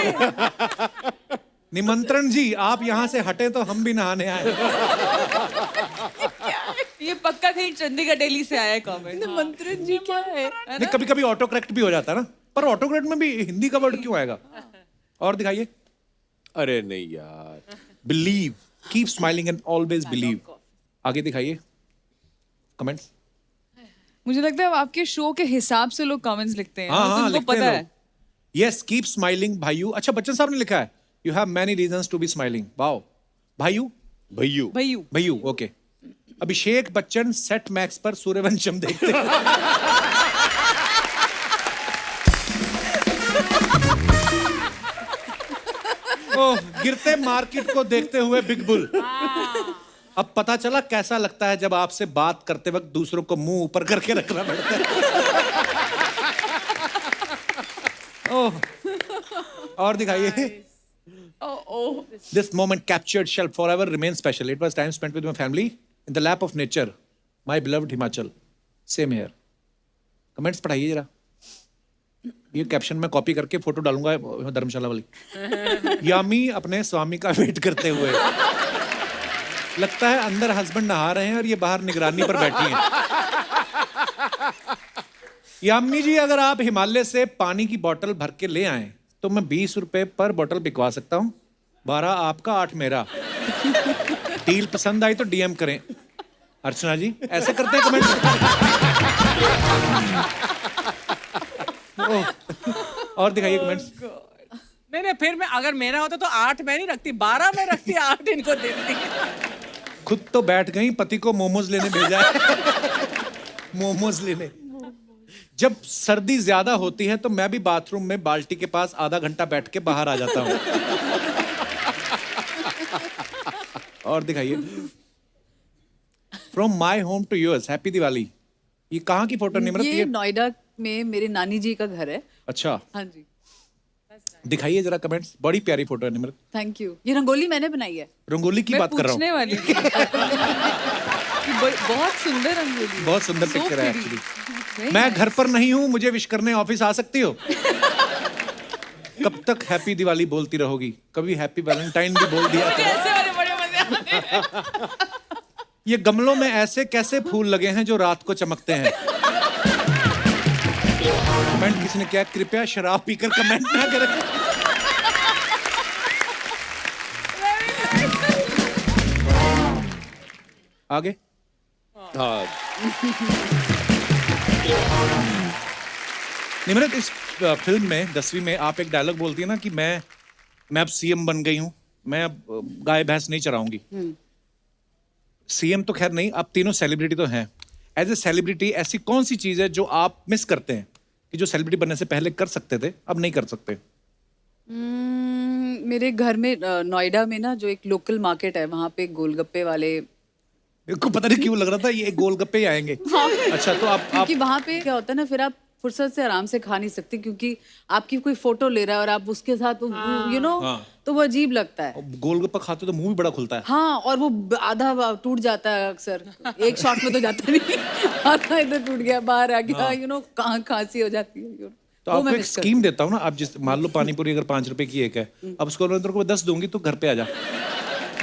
निमंत्रण जी, आप यहां से हटे तो हम भी नहाने आए। ये पक्का कहीं चंडीगढ़ दिल्ली से आया है कमेंट। मंत्रन जी क्या है? नहीं, कभी कभी ऑटो करेक्ट भी हो जाता है ना, पर ऑटो करेक्ट में भी हिंदी का वर्ड क्यों आएगा? और दिखाइए। अरे नहीं यार। Believe, keep smiling and always believe. आगे दिखाइए कमेंट्स। मुझे लगता है अब आपके शो के हिसाब से लोग कमेंट्स लिखते हैं। हाँ, तुमको लिखते पता हैं है। लोग। Yes, keep smiling Bhaiyu. अच्छा, बच्चन साहब ने लिखा है, you have many reasons to be smiling. Wow. Bhaiyu, Bhaiyu. Bhaiyu. Bhaiyu, okay. Abhishek Bachchan Set Max पर सूर्यवंशम देखते हैं। ओह, गिरते मार्केट को देखते हुए बिग बुल। अब पता चला कैसा लगता है जब आपसे बात करते वक्त दूसरों को मुंह ऊपर करके रखना पड़ता है। ओह, और दिखाइए। This moment captured shall forever remain special. It was time spent with my family in the lap of nature. My beloved Himachal. Same here. Comments पढ़ाइए जरा। ये कैप्शन में कॉपी करके फोटो डालूंगा धर्मशाला वाली। यामी अपने स्वामी का वेट करते हुए। लगता है अंदर हस्बैंड नहा रहे हैं और ये बाहर निगरानी पर बैठी हैं। यामी जी, अगर आप हिमालय से पानी की बोतल भर के ले आए तो मैं 20 रुपए पर बोतल बिकवा सकता हूँ। 12 आपका, 8 मेरा। डील पसंद आई तो डीएम करें। अर्चना जी ऐसे करते हैं कमेंट। और दिखाइए कमेंट्स। नहीं, फिर मैं अगर मेरा होता तो 8 मैं नहीं रखती, 12 में रखती, 8 इनको देती। खुद तो बैठ गई, पति को मोमोज लेने भेजा है। मोमोज लेने। जब सर्दी ज्यादा होती है तो मैं भी बाथरूम में बाल्टी के पास आधा घंटा बैठ के बाहर आ जाता हूँ। और दिखाइए। From my home to yours, happy Diwali. ये कहाँ की फोटो निमरत? ये नोएडा में मेरे नानी जी का घर है। अच्छा, हाँ जी। दिखाइए जरा कमेंट्स। बड़ी प्यारी फोटो है निमरत। Thank you. ये रंगोली मैंने बनाई है। रंगोली की मैं बात कर रहा पूछने हूँ। वाली थी। बहुत सुंदर रंगोली। बहुत सुंदर So पिक्चर है pretty. एक्चुअली। मैं घर पर नहीं हूँ, मुझे विश करने ऑफिस आ सकती हो? कब तक हैप्पी दिवाली बोलती रहोगी? कभी हैप्पी वैलेंटाइन भी बोल दिया मुझे करो। ऐसे वाले बड़े मजे आते हैं। ये गमलों में ऐसे कैसे फूल लगे हैं जो रात को चमकते हैं? कमेंट किसी ने क्या, कृपया शराब पीकर कमेंट ना करें। आगे। हाँ। निमरत, इस फिल्म में 10वीं में आप एक डायलॉग बोलती है ना कि मैं अब सीएम बन गई हूं, मैं अब गाय भैंस नहीं चराऊंगी। सीएम तो खैर नहीं, आप तीनों सेलिब्रिटी तो हैं। एज ए सेलिब्रिटी ऐसी कौन सी चीज है जो आप मिस करते हैं कि जो सेलिब्रिटी बनने से पहले कर सकते थे, अब नहीं कर सकते? मेरे घर में नोएडा में ना जो एक लोकल मार्केट है, वहाँ पे गोलगप्पे वाले। मेरे को पता नहीं क्यों लग रहा था ये गोलगप्पे ही आएंगे। अच्छा, तो आप क्योंकि वहाँ पे क्या होता है ना, फिर आप फुर्सत से आराम से खा नहीं सकते, क्योंकि आपकी कोई फोटो ले रहा है और आप उसके साथ तो वो अजीब लगता है। गोलगप्पा खाते तो मुंह भी बड़ा खुलता है। हाँ, और वो आधा टूट जाता है अक्सर। एक शॉट में तो जाता नहीं, आधा इधर टूट गया, बाहर आ गया, कहाँ खांसी हो जाती है। तो आपको एक स्कीम देता हूँ ना, आप जिस मान लो पानी पूरी अगर 5 रुपए की एक है, अब उसको मैं तेरे को 10 दूंगी तो घर पे आ जा।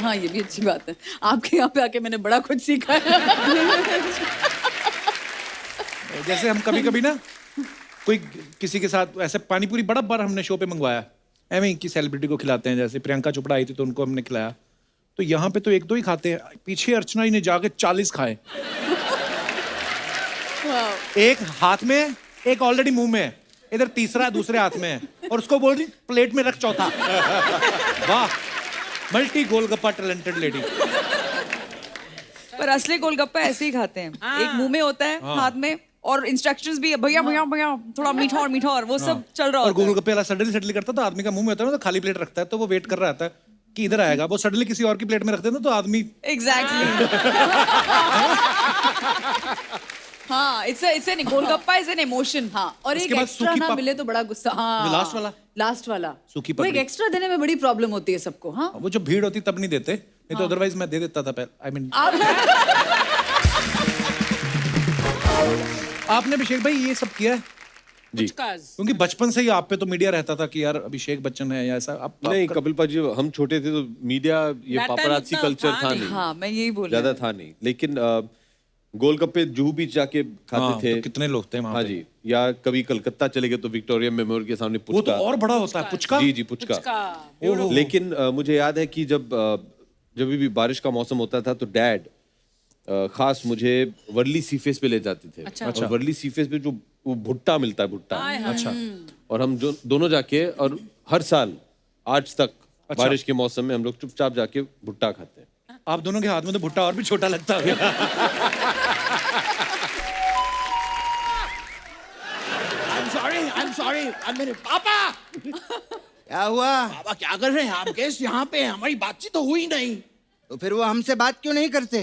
हाँ, ये भी अच्छी बात है। आपके यहाँ पे आके मैंने बड़ा कुछ सीखा है। जैसे हम कभी कभी ना कोई किसी के साथ ऐसे पानी पूरी बड़ा बार हमने शो पे मंगवाया, एवं ही की सेलिब्रिटी को खिलाते हैं। जैसे प्रियंका चोपड़ा आई थी तो उनको हमने खिलाया, तो यहाँ पे तो 1-2 ही खाते हैं। पीछे अर्चना जी ने जाके 40 खाए। एक हाथ में है, एक ऑलरेडी मुंह में है, इधर तीसरा दूसरे हाथ में है, और उसको बोल रही प्लेट में रख चौथा। वाह, मल्टी गोलगप्पा टैलेंटेड लेडी। पर असली गोलगप्पा ऐसे ही खाते हैं। एक मुंह में होता है, हाथ में, और इंस्ट्रक्शंस भी भैया भैया भैया थोड़ा मीठा और वो सब चल रहा और होता है। गोलगप्पे वाला सडनली करता तो आदमी का मुंह में होता है ना, तो खाली प्लेट रखता है, तो वो वेट कर रहा था कि इधर आएगा, वो सडनली किसी और की प्लेट में रख देना तो आदमी एग्जैक्टली हाँ it's an golgappa is an emotion हाँ, और एक उसके बाद एक्स्ट्रा सूखी ना पाप- मिले तो बड़ा गुस्सा। हाँ, जो लास्ट वाला? लास्ट वाला सूखी वो एक पपड़ी। एक्स्ट्रा देने में बड़ी प्रॉब्लम होती है सबको। हाँ, वो जो भीड़ होती तब नहीं देते, नहीं तो अदरवाइज मैं दे देता था पहले। आई मीन आप आपने अभिषेक भाई ये सब किया है? जी Puchkas. क्योंकि बचपन से ही आप पे तो मीडिया रहता था कि यार अभिषेक बच्चन है या ऐसा। आप नहीं, कपिल पाजी हम छोटे थे तो मीडिया ये That time पापराची इतना कल्चर था था नहीं। नहीं, हाँ मैं यही बोल ज्यादा था नहीं। लेकिन गोलगप्पे जूहू बीच जाके खाते हाँ, थे। तो कितने लोग थे वहाँ हाँ पे? जी, या कभी कलकत्ता चले गए तो विक्टोरिया मेमोरियल के सामने वो तो पुचका। और बड़ा होता है पुचका। जी जी, पुचका। Puchka. लेकिन मुझे याद है कि जब भी बारिश का मौसम होता था तो डैड खास मुझे वर्ली सीफेस पे ले जाते थे। और वर्ली सीफेस पे जो वो भुट्टा मिलता है, भुट्टा। अच्छा। और हम जो दोनों जाके, और हर साल आज तक बारिश के मौसम में हम लोग चुपचाप जाके भुट्टा खाते हैं। आप दोनों के हाथ में तो भुट्टा और भी छोटा लगता है। I'm sorry, मेरे पापा। क्या हुआ? पापा क्या कर रहे हैं आप? गेस्ट यहाँ पे हैं, हमारी बातचीत तो हुई नहीं। तो फिर वो हमसे बात क्यों नहीं करते?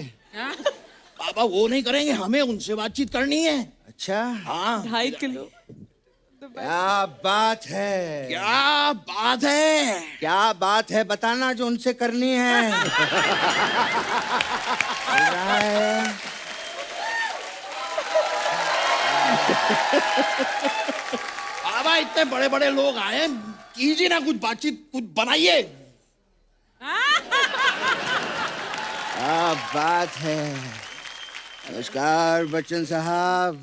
पापा वो नहीं करेंगे, हमें उनसे बातचीत करनी है। अच्छा, हाँ, 2.5 किलो क्या बात है? क्या बात है? क्या बात है बताना जो उनसे करनी है। चल रहा है। पापा इतने बड़े बड़े लोग आए हैं, कीजिए ना कुछ बातचीत, कुछ बनाइए। क्या बात है? नमस्कार बच्चन साहब,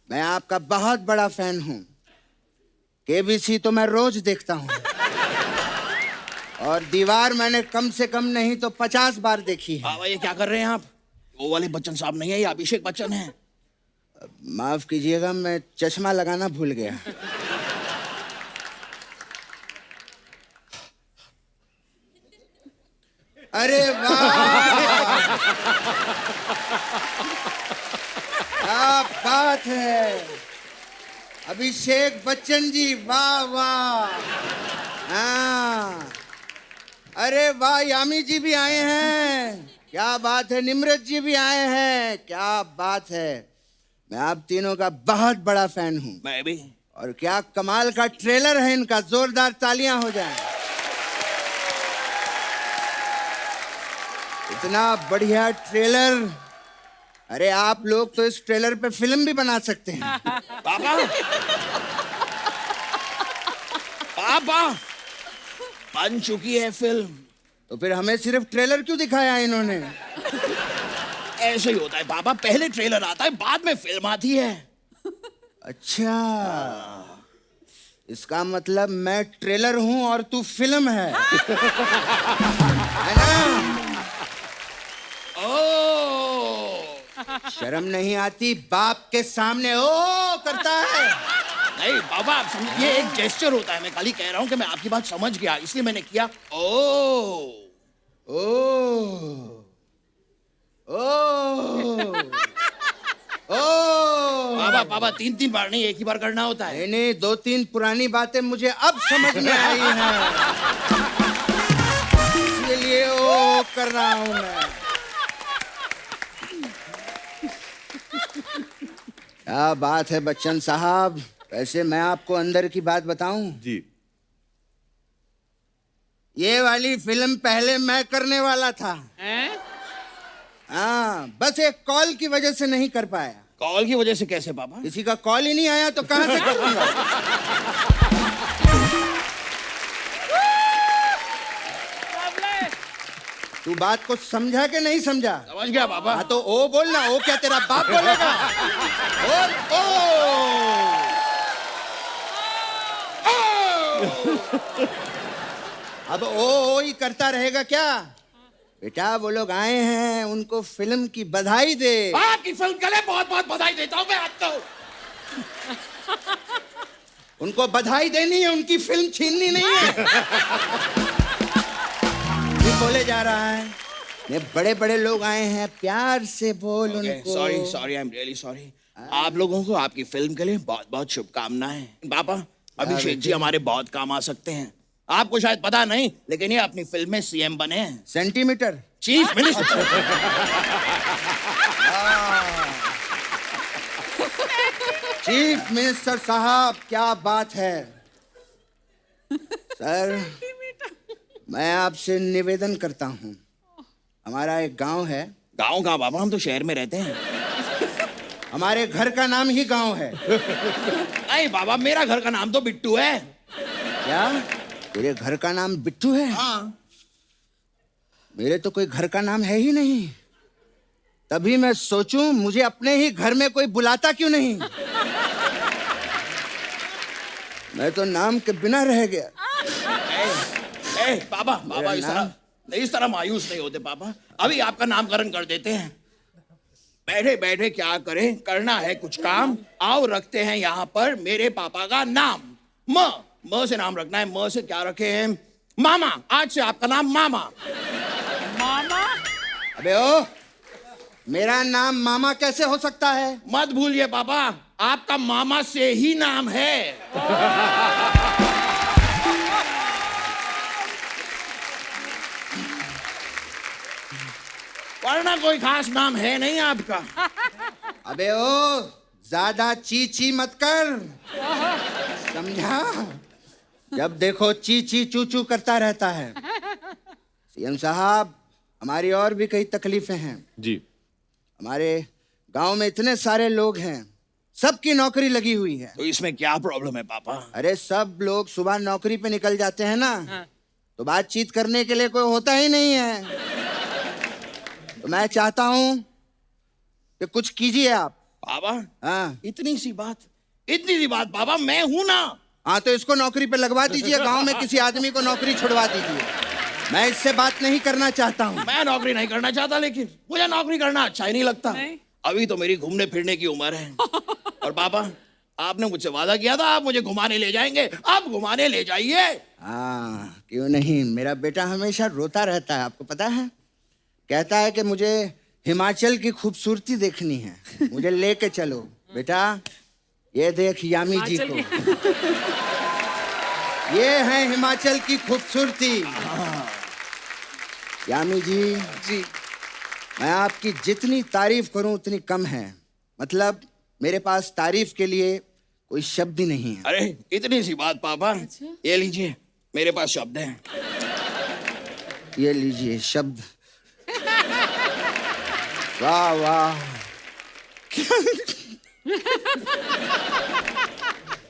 मैं आपका बहुत बड़ा फैन हूँ। केबीसी तो मैं रोज देखता हूँ और दीवार मैंने कम से कम नहीं तो 50 बार देखी है। पापा ये क्या कर रहे हैं आप? वो वाले बच्चन साहब नहीं है, ये अभिषेक बच्चन है। माफ कीजिएगा, मैं चश्मा लगाना भूल गया। अरे वाह, क्या बात है अभिषेक बच्चन जी, वाह वाह। हाँ, अरे वाह, यामी जी भी आए हैं, क्या बात है। निम्रत जी भी आए हैं, क्या बात है। मैं आप तीनों का बहुत बड़ा फैन हूँ। मैं भी। और क्या कमाल का ट्रेलर है इनका, जोरदार तालियां हो जाएं। इतना बढ़िया ट्रेलर, अरे आप लोग तो इस ट्रेलर पे फिल्म भी बना सकते हैं। पापा पापा बन चुकी है फिल्म। तो फिर हमें सिर्फ ट्रेलर क्यों दिखाया इन्होंने? ऐसे ही होता है पापा, पहले ट्रेलर आता है बाद में फिल्म आती है। अच्छा, इसका मतलब मैं ट्रेलर हूं और तू फिल्म है ना? ओ शर्म नहीं आती बाप के सामने ओ करता है? नहीं पापा, आप समझ, ये एक जेस्चर होता है। मैं खाली कह रहा हूँ कि मैं आपकी बात समझ गया, इसलिए मैंने किया। ओ पापा पापा 3-3 बार नहीं, एक ही बार करना होता है। नहीं नहीं, 2-3 पुरानी बातें मुझे अब समझ में आई हैं, इसलिए ओ कर रहा हूं मैं। क्या बात है बच्चन साहब। वैसे मैं आपको अंदर की बात बताऊं, जी ये वाली फिल्म पहले मैं करने वाला था। हाँ, बस एक कॉल की वजह से नहीं कर पाया। कॉल की वजह से कैसे पापा? किसी का कॉल ही नहीं आया तो कहां से करूंगा? तू बात को समझा कि नहीं समझा? समझ गया पापा। हाँ तो ओ बोलना। ओ क्या तेरा बाप बोलेगा? बोल ओ। अब ओ ही करता रहेगा क्या? बेटा वो लोग आए हैं, उनको फिल्म की बधाई दे। आपकी फिल्म के लिए बहुत बहुत बधाई देता हूँ मैं आपको। उनको बधाई देनी है, उनकी फिल्म छीननी नहीं है। ये बोले जा रहा है, ये बड़े बड़े लोग आए हैं, प्यार से बोल उनको। Sorry sorry, I am really sorry. आप लोगों को आपकी फिल्म के लिए बहुत बहुत शुभकामनाएं। पापा अभिषेक जी हमारे बहुत काम आ सकते हैं। आपको शायद पता नहीं, लेकिन ये अपनी फिल्म में सीएम बने हैं, centimetre. Chief minister. Chief minister साहब, क्या बात है। सर, मैं आपसे निवेदन करता हूँ, हमारा एक गांव है। गाँव का बाबा, हम तो शहर में रहते हैं। हमारे घर का नाम ही गांव है। नहीं बाबा, मेरा घर का नाम तो बिट्टू है। क्या तेरे घर का नाम बिट्टू है? हाँ। मेरे तो कोई घर का नाम है ही नहीं। तभी मैं सोचूं मुझे अपने ही घर में कोई बुलाता क्यों नहीं। मैं तो नाम के बिना रह गया। बाबा बाबा, इस तरह मायूस नहीं होते पापा। अभी आपका नामकरण कर देते हैं। बैठे बैठे क्या करें, करना है कुछ काम। आओ रखते हैं यहाँ पर मेरे पापा का नाम। म से नाम रखना है। म से क्या रखे हैं? मामा। आज से आपका नाम मामा। मामा? अबे ओ, मेरा नाम मामा कैसे हो सकता है? मत भूलिए पापा, आपका मामा से ही नाम है। वरना कोई खास नाम है नहीं आपका। अबे ओ, ज्यादा ची ची मत कर, समझा? जब देखो ची ची चू चू करता रहता है। सीएम साहब, हमारी और भी कई तकलीफें हैं। जी। हमारे गांव में इतने सारे लोग हैं, सबकी नौकरी लगी हुई है। तो इसमें क्या प्रॉब्लम है पापा? अरे सब लोग सुबह नौकरी पे निकल जाते हैं ना, तो बातचीत करने के लिए कोई होता ही नहीं है। तो मैं चाहता हूं कि कुछ कीजिए आप। पापा, हाँ इतनी सी बात पापा, मैं हूं ना। हाँ, तो इसको नौकरी पे लगवा दीजिए। गांव में किसी आदमी को नौकरी छुड़वा दीजिए। मैं इससे बात नहीं करना चाहता हूँ। मैं नौकरी नहीं करना चाहता, लेकिन मुझे नौकरी करना अच्छा ही नहीं लगता। अभी तो मेरी घूमने फिरने की उम्र है। और पापा, आपने मुझसे वादा किया था आप मुझे घुमाने ले जाएंगे। आप घुमाने ले जाइए। हाँ, क्यों नहीं। मेरा बेटा हमेशा रोता रहता है, आपको पता है। कहता है कि मुझे हिमाचल की खूबसूरती देखनी है, मुझे लेके चलो। बेटा, ये देख यामी जी को, ये है हिमाचल की खूबसूरती। यामी जी, मैं आपकी जितनी तारीफ करूं उतनी कम है। मतलब मेरे पास तारीफ के लिए कोई शब्द ही नहीं है। अरे इतनी सी बात पापा। ये लीजिए, मेरे पास शब्द हैं। ये लीजिए शब्द। वाह वाह,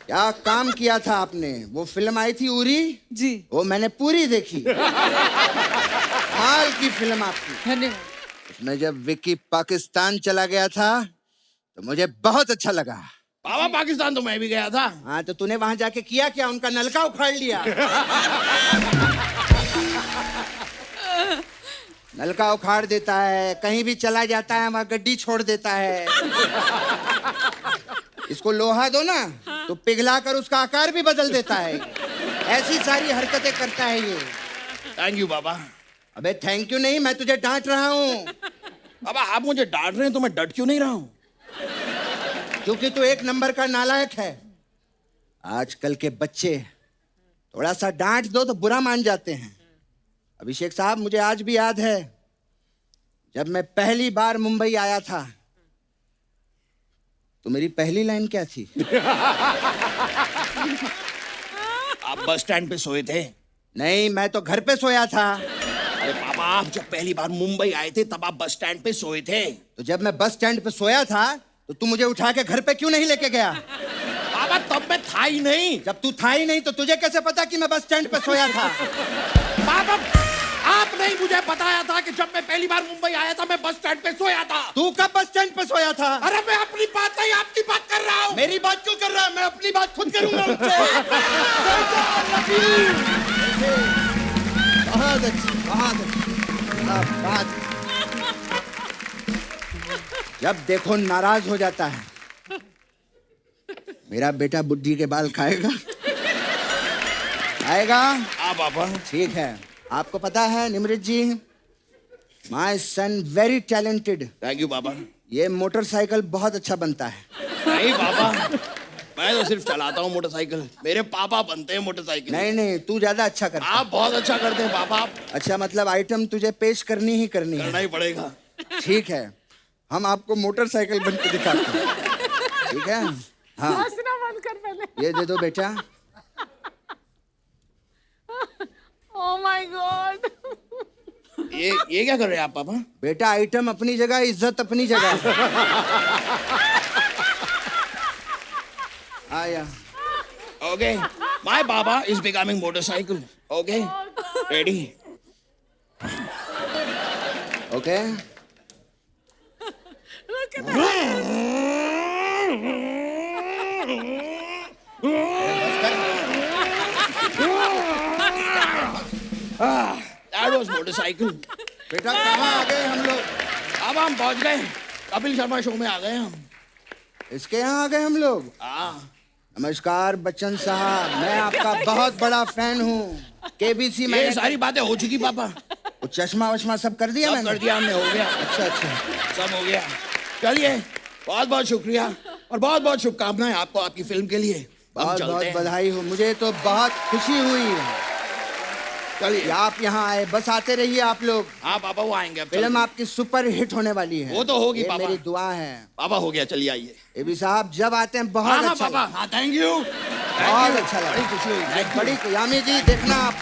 क्या काम किया था आपने। वो फिल्म आई थी उरी जी, वो मैंने पूरी देखी। हाल की फिल्म आपकी। धन्यवाद। उसमें जब विक्की पाकिस्तान चला गया था तो मुझे बहुत अच्छा लगा। पापा, पाकिस्तान तो मैं भी गया था। हाँ, तो तूने वहां जाके किया क्या? उनका नलका उखाड़ लिया। नलका उखाड़ देता है, कहीं भी चला जाता है वहां गड्डी छोड़ देता है। इसको लोहा दो ना तो पिघला कर उसका आकार भी बदल देता है। ऐसी सारी हरकतें करता है ये। थैंक यू पापा। अबे थैंक यू नहीं, मैं तुझे डांट रहा हूँ। पापा, आप मुझे डांट रहे हैं तो मैं डट क्यों नहीं रहा हूँ? क्योंकि तू एक नंबर का नालायक है। आजकल के बच्चे थोड़ा सा डांट दो तो बुरा मान जाते हैं। अभिषेक साहब, मुझे आज भी याद है जब मैं पहली बार मुंबई आया था तो मेरी पहली लाइन क्या थी? आप बस स्टैंड पे सोए थे? नहीं, मैं तो घर पे सोया था। अरे पापा, आप जब पहली बार मुंबई आए थे तब आप बस स्टैंड पे सोए थे। तो जब मैं बस स्टैंड पे सोया था तो तू मुझे उठा के घर पे क्यों नहीं लेके गया? पापा, तब मैं था ही नहीं। जब तू था ही नहीं तो तुझे कैसे पता कि मैं बस स्टैंड पे सोया था? पापा, आपने ही मुझे बताया था कि जब मैं पहली बार मुंबई आया था मैं बस स्टैंड पे सोया था। तू कब बस स्टैंड पे सोया था? अरे मैं अपनी बात नहीं आपकी बात कर रहा हूँ। मेरी बात क्यों कर रहा है? मैं अपनी बात खुद करूंगा उनसे। बहुत अच्छी, बहुत अच्छी बात। जब देखो नाराज हो जाता है। मेरा बेटा बुद्धि के बाल खाएगा? खाएगा? हाँ पापा। ठीक है। आपको पता है Nimrat ji, my son very talented. Thank you पापा। ये मोटरसाइकिल बहुत अच्छा बनता है। नहीं पापा, मैं तो सिर्फ चलाता हूँ मोटरसाइकिल, मेरे पापा बनते हैं मोटरसाइकिल। नहीं नहीं, तू ज्यादा अच्छा करता है। आप बहुत अच्छा करते हैं पापा। आप अच्छा, मतलब आइटम तुझे पेश करनी ही करनी करना है। ही पड़ेगा। ठीक है, हम आपको मोटरसाइकिल बन के दिखाते हैं। ठीक है, हाँ। हंसना बंद कर पहले। ये दे दो बेटा। Oh my God. ये क्या कर रहे हैं आप पापा? बेटा आइटम अपनी जगह, इज्जत अपनी जगह। आया। Okay, my papa is becoming motorcycle. Okay, ready? Okay. That was motorcycle. बेटा कहाँ आ गए हम लोग? अब हम पहुंच गए कपिल शर्मा शो में, आ गए हम। इसके यहाँ आ गए हम लोग। हाँ, नमस्कार बच्चन साहब, मैं आपका बहुत बड़ा फैन हूँ। केबीसी ये में सारी बातें हो चुकी पापा। वो चश्मा वश्मा सब कर दिया सब मैंने। कर दिया हमने, हो गया, अच्छा अच्छा। सब हो गया। चलिए, बहुत बहुत शुक्रिया और बहुत बहुत शुभकामनाएं आपको आपकी फिल्म के लिए। हम बहुत चलते बहुत हैं। बधाई हो, मुझे तो बहुत खुशी हुई चलिए। कि आप यहाँ आए। बस आते रहिए आप लोग। हाँ पापा, वो आएंगे अब। फिल्म चलते हैं। आपकी सुपर हिट होने वाली है। वो तो होगी ये पापा। मेरी दुआ है। पापा हो गया, चलिए आइए। एबी साहब जब आते हैं हाँ बहुत हाँ अच्छा पापा, लगता हाँ थैंक यू। है। बहुत अच्छा बड़ी लगा। खुशी हुई। Thank you। बड़ी यामी जी देखना आप,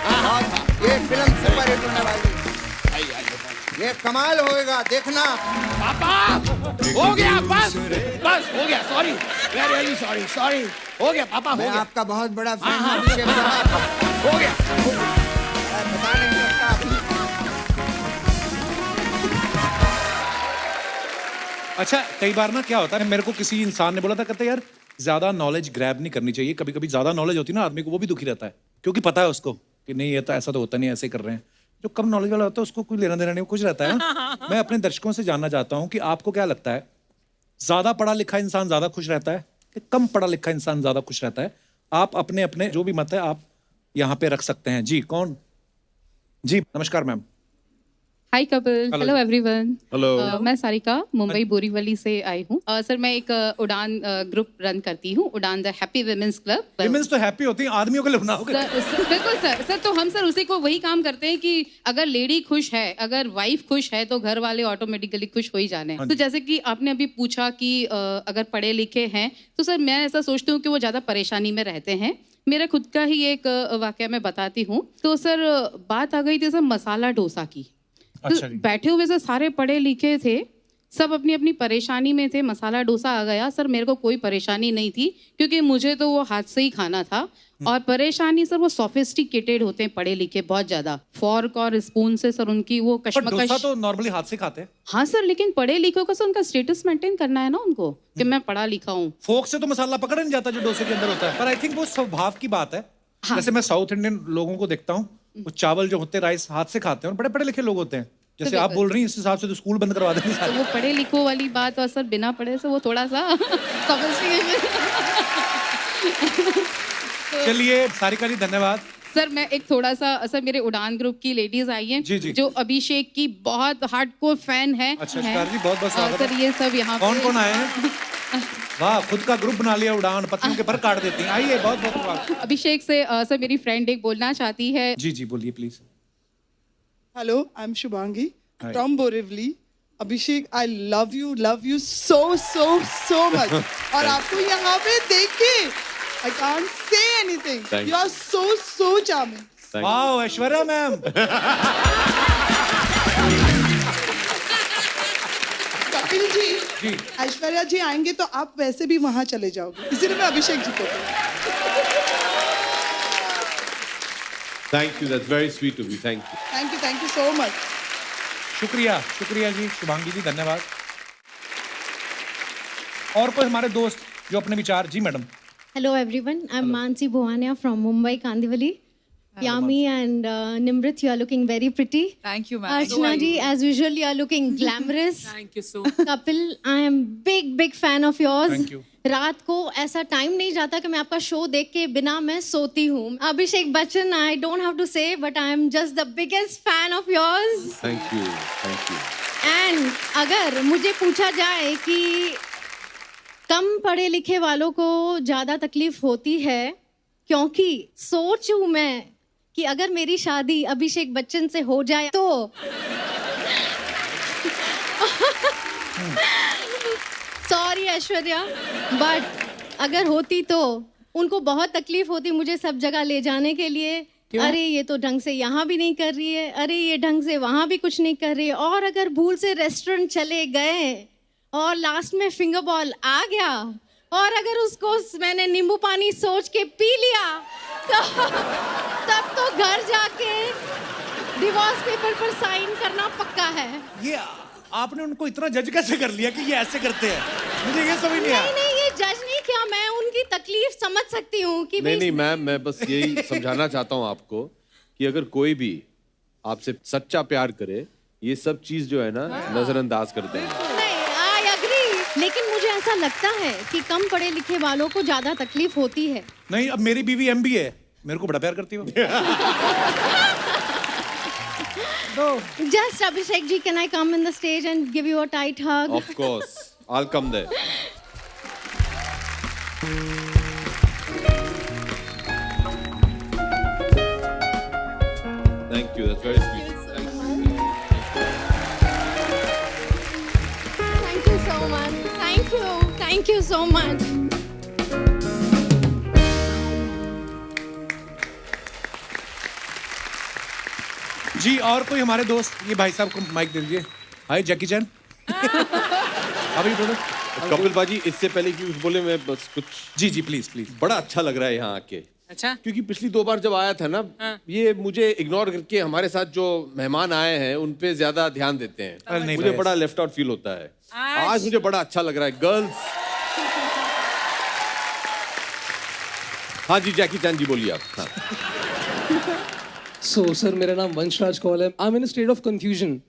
बहुत ये फिल्म सुपर हिट होने वाली है। आइए आइए पापा। ये कमाल होएगा, देखना। पापा हो गया, बस बस हो गया। Sorry, very very sorry, sorry. हो गया पापा, हो मैं गया। आपका बहुत बड़ा फैन हाँ, हूँ हाँ, अभिषेक साहब। हो गया। मैं बता नहीं सकता अभी। अच्छा, कई बार ना क्या होता है, मेरे को किसी इंसान ने बोला था, कहते यार ज्यादा नॉलेज ग्रैब नहीं करनी चाहिए। कभी कभी ज्यादा नॉलेज होती है ना आदमी को, वो भी दुखी रहता है, क्योंकि पता है उसको कि नहीं ये तो ऐसा तो होता नहीं, ऐसे कर रहे हैं। जो कम नॉलेज वाला होता है उसको कोई लेना देना नहीं, कुछ रहता है। मैं अपने दर्शकों से जानना चाहता हूँ कि आपको क्या लगता है, ज्यादा पढ़ा लिखा इंसान ज्यादा खुश रहता है कि कम पढ़ा लिखा इंसान ज्यादा खुश रहता है? आप अपने अपने जो भी मत है आप यहाँ पे रख सकते हैं। जी कौन? जी नमस्कार मैम। हाय कपिल, हेलो एवरीवन। हेलो। मैं सारिका मुंबई बोरीवली से आई हूँ। सर मैं एक उड़ान ग्रुप रन करती हूँ, उड़ान the happy women's club. Women's तो हैप्पी होती हैं, आदमियों के लिए बनाओगे? बिल्कुल सर। तो हम सर उसी को वही काम करते हैं कि अगर लेडी खुश है, अगर वाइफ खुश है तो घर वाले ऑटोमेटिकली खुश हो ही जाने हैं। तो जैसे कि आपने अभी पूछा कि अगर पढ़े लिखे हैं तो सर मैं ऐसा सोचती हूँ कि वो ज़्यादा परेशानी में रहते हैं। मेरा खुद का ही एक वाकया मैं बताती हूँ। तो सर बात आ गई थी सर मसाला डोसा की। अच्छा तो जी। बैठे हुए से सारे पढ़े लिखे थे, सब अपनी अपनी परेशानी में थे। मसाला डोसा आ गया सर, मेरे को कोई परेशानी नहीं थी क्योंकि मुझे तो वो हाथ से ही खाना था। और परेशानी सर वो सोफिस्टिकेटेड होते हैं पढ़े लिखे बहुत ज्यादा, फॉर्क और स्पून से सर उनकी वो पर डोसा कश्मकश। तो नॉर्मली हाथ से खाते हैं। हाँ सर, लेकिन पढ़े लिखों का सर उनका स्टेटस मेंटेन करना है ना उनको कि मैं पढ़ा लिखा हूँ। फोक से तो मसाला पकड़ नहीं जाता जो डोसे के अंदर होता है। पर आई थिंक वो स्वभाव की बात है। हाँ। जैसे मैं साउथ इंडियन लोगों को देखता हूँ, वो चावल जो होते हैं राइस हाथ से खाते हैं और बड़े पढ़े लिखे लोग होते हैं। जैसे आप बोल रही हैं इस हिसाब से तो स्कूल बंद करवा देंगे तो सारे। वो पढ़े लिखों वाली बात और सर बिना पढ़े से वो थोड़ा सा sophistication। चलिए सारिका जी धन्यवाद। सर मैं एक थोड़ा सा, सर मेरे उड़ान ग्रुप की लेडीज आई हैं जी, जी। जो अभिषेक की बहुत हार्डकोर फैन है। अच्छा शिकार जी, बहुत बहुत स्वागत सर है। ये सब यहाँ कौन पे- कौन आए हैं? वाह, खुद का ग्रुप बना लिया उड़ान, पत्नियों के पर काट देती हैं। आइए, बहुत बहुत स्वागत। अभिषेक से सर मेरी फ्रेंड एक बोलना चाहती है। जी जी बोलिए please. Hello, I'm Shubhangi Hi. from Borivali. Abhishek, I love you so much. और आपको यहाँ पे देख के I can't say anything. Thank You are so charming. वाह ऐश्वर्या मैम। कपिल जी, जी। ऐश्वर्या जी आएंगे तो आप वैसे भी वहाँ चले जाओगे, इसीलिए मैं अभिषेक जी को Thank you. That's very sweet of you. Thank you. Thank you so much. शुक्रिया शुक्रिया जी, शुभांगी जी धन्यवाद। और कोई हमारे दोस्त जो अपने विचार? जी madam. Hello everyone, I'm Mansi Bhuwania from Mumbai, Kandivali. Yami and Nimrit, you are looking very pretty. Thank you, ma'am. Archana ji, as usual, you are looking glamorous. Thank you so Kapil, I am big fan of yours. Thank you. रात को ऐसा time नहीं जाता कि मैं आपका show देख के बिना मैं सोती हूँ। Abhishek Bachchan, I don't have to say, but I am just the biggest fan of yours. Thank you. Thank you. And अगर मुझे पूछा जाए कि कम पढ़े लिखे वालों को ज्यादा तकलीफ होती है क्योंकि सोच हूं मैं कि अगर मेरी शादी अभिषेक बच्चन से हो जाए तो सॉरी ऐश्वर्या, बट अगर होती तो उनको बहुत तकलीफ होती मुझे सब जगह ले जाने के लिए। अरे ये तो ढंग से यहाँ भी नहीं कर रही है, अरे ये ढंग से वहाँ भी कुछ नहीं कर रही है, और अगर भूल से रेस्टोरेंट चले गए और लास्ट में फिंगर बॉल आ गया और अगर उसको मैंने नींबू पानी सोच के पी लिया तो तब तो घर जाके डिवोर्स पेपर पर साइन करना पक्का है। ये आपने उनको इतना जज कैसे कर लिया कि ये ऐसे करते हैं? मुझे ये समझ नहीं आया। नहीं ये जज नहीं किया, मैं उनकी तकलीफ समझ सकती हूँ कि नहीं मैम, मैं बस यही समझाना चाहता हूँ आपको कि अगर कोई भी आपसे सच्चा प्यार करे, ये सब चीज जो है ना नजरअंदाज कर दें। नहीं, आई एग्री, लेकिन मुझे ऐसा लगता है कि कम पढ़े लिखे वालों को ज्यादा तकलीफ होती है। नहीं, अब मेरी बीवी एमबी है, मेरे को बड़ा प्यार करती है। Just Abhishek ji, can I come in the stage and give you a tight hug? Of course, I'll come there. Thank you, that's very sweet. Thank you so much. Thank you so much. जी, और कोई हमारे दोस्त, ये भाई साहब को mic दे दीजिए। हाय जैकी चैन। अभी बोलो। कपिल बाजी, इससे पहले कि कुछ बोले, मैं बस कुछ। जी जी प्लीज प्लीज। बड़ा अच्छा लग रहा है यहाँ आके। अच्छा, क्योंकि पिछली 2 बार जब आया था ना, ये मुझे इग्नोर करके हमारे साथ जो मेहमान आए हैं उन पे ज्यादा ध्यान देते हैं। अरे नहीं मुझे भाई, बड़ा लेफ्ट आउट फील होता है। आज मुझे बड़ा अच्छा लग रहा है। गर्ल्स। हाँ जी, जैकी चैन जी बोलिए आप। हाँ। सो सर, मेरा नाम वंशराज कौल है। I am in state of confusion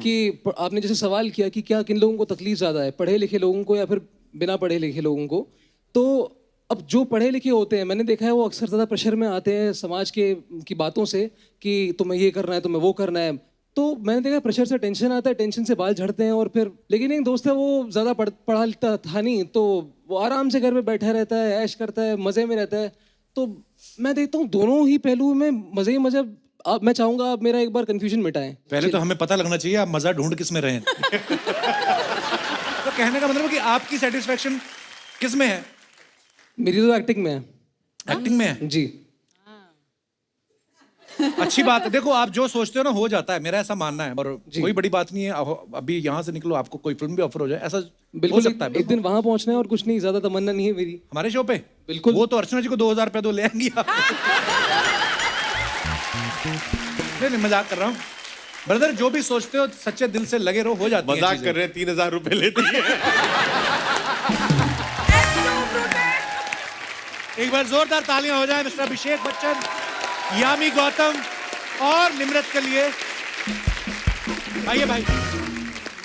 कि आपने जैसे सवाल किया कि क्या किन लोगों को तकलीफ ज़्यादा है, पढ़े लिखे लोगों को या फिर बिना पढ़े लिखे लोगों को। तो अब जो पढ़े लिखे होते हैं, मैंने देखा है वो अक्सर ज़्यादा प्रेशर में आते हैं समाज की बातों से कि तुम्हें ये करना है, तुम्हें वो करना है। तो मैंने देखा प्रेशर से टेंशन आता है, टेंशन से बाल झड़ते हैं, और फिर लेकिन एक दोस्त है वो ज़्यादा पढ़ा लिखा था नहीं, तो वो आराम से घर में बैठा रहता है, ऐश करता है, मज़े में रहता है। तो मैं देखता हूँ दोनों ही पहलू में मज़े ही मज़े। अब मैं चाहूंगा आप मेरा एक बार कंफ्यूजन मिटाएं। पहले तो हमें पता लगना चाहिए आप मजा ढूंढ किस में रहे हैं। तो कहने का मतलब है कि आपकी सेटिस्फेक्शन किस में है? मेरी तो एक्टिंग में है। एक्टिंग में है जी। अच्छी बात है। देखो, आप जो सोचते हो ना हो जाता है, मेरा ऐसा मानना है। और कोई बड़ी बात नहीं है, अभी यहाँ से निकलो, आपको कोई फिल्म भी ऑफर हो जाए, ऐसा बिल्कुल हो सकता है। एक दिन वहां पहुंचना है और कुछ नहीं, ज्यादा तमन्ना नहीं है मेरी। हमारे शो पे बिल्कुल। वो तो अर्चना जी को 2000 रुपया दो ले आएंगी आप। नहीं, मजाक कर रहा हूँ ब्रदर। जो भी सोचते हो सच्चे दिल से लगे रहो, हो जाती है। मजाक कर रहे हैं, 3000 रुपए लेती है। एक बार जोरदार तालियां हो जाए मिस्टर अभिषेक बच्चन, यामी गौतम और निम्रत के लिए। आइए भाई।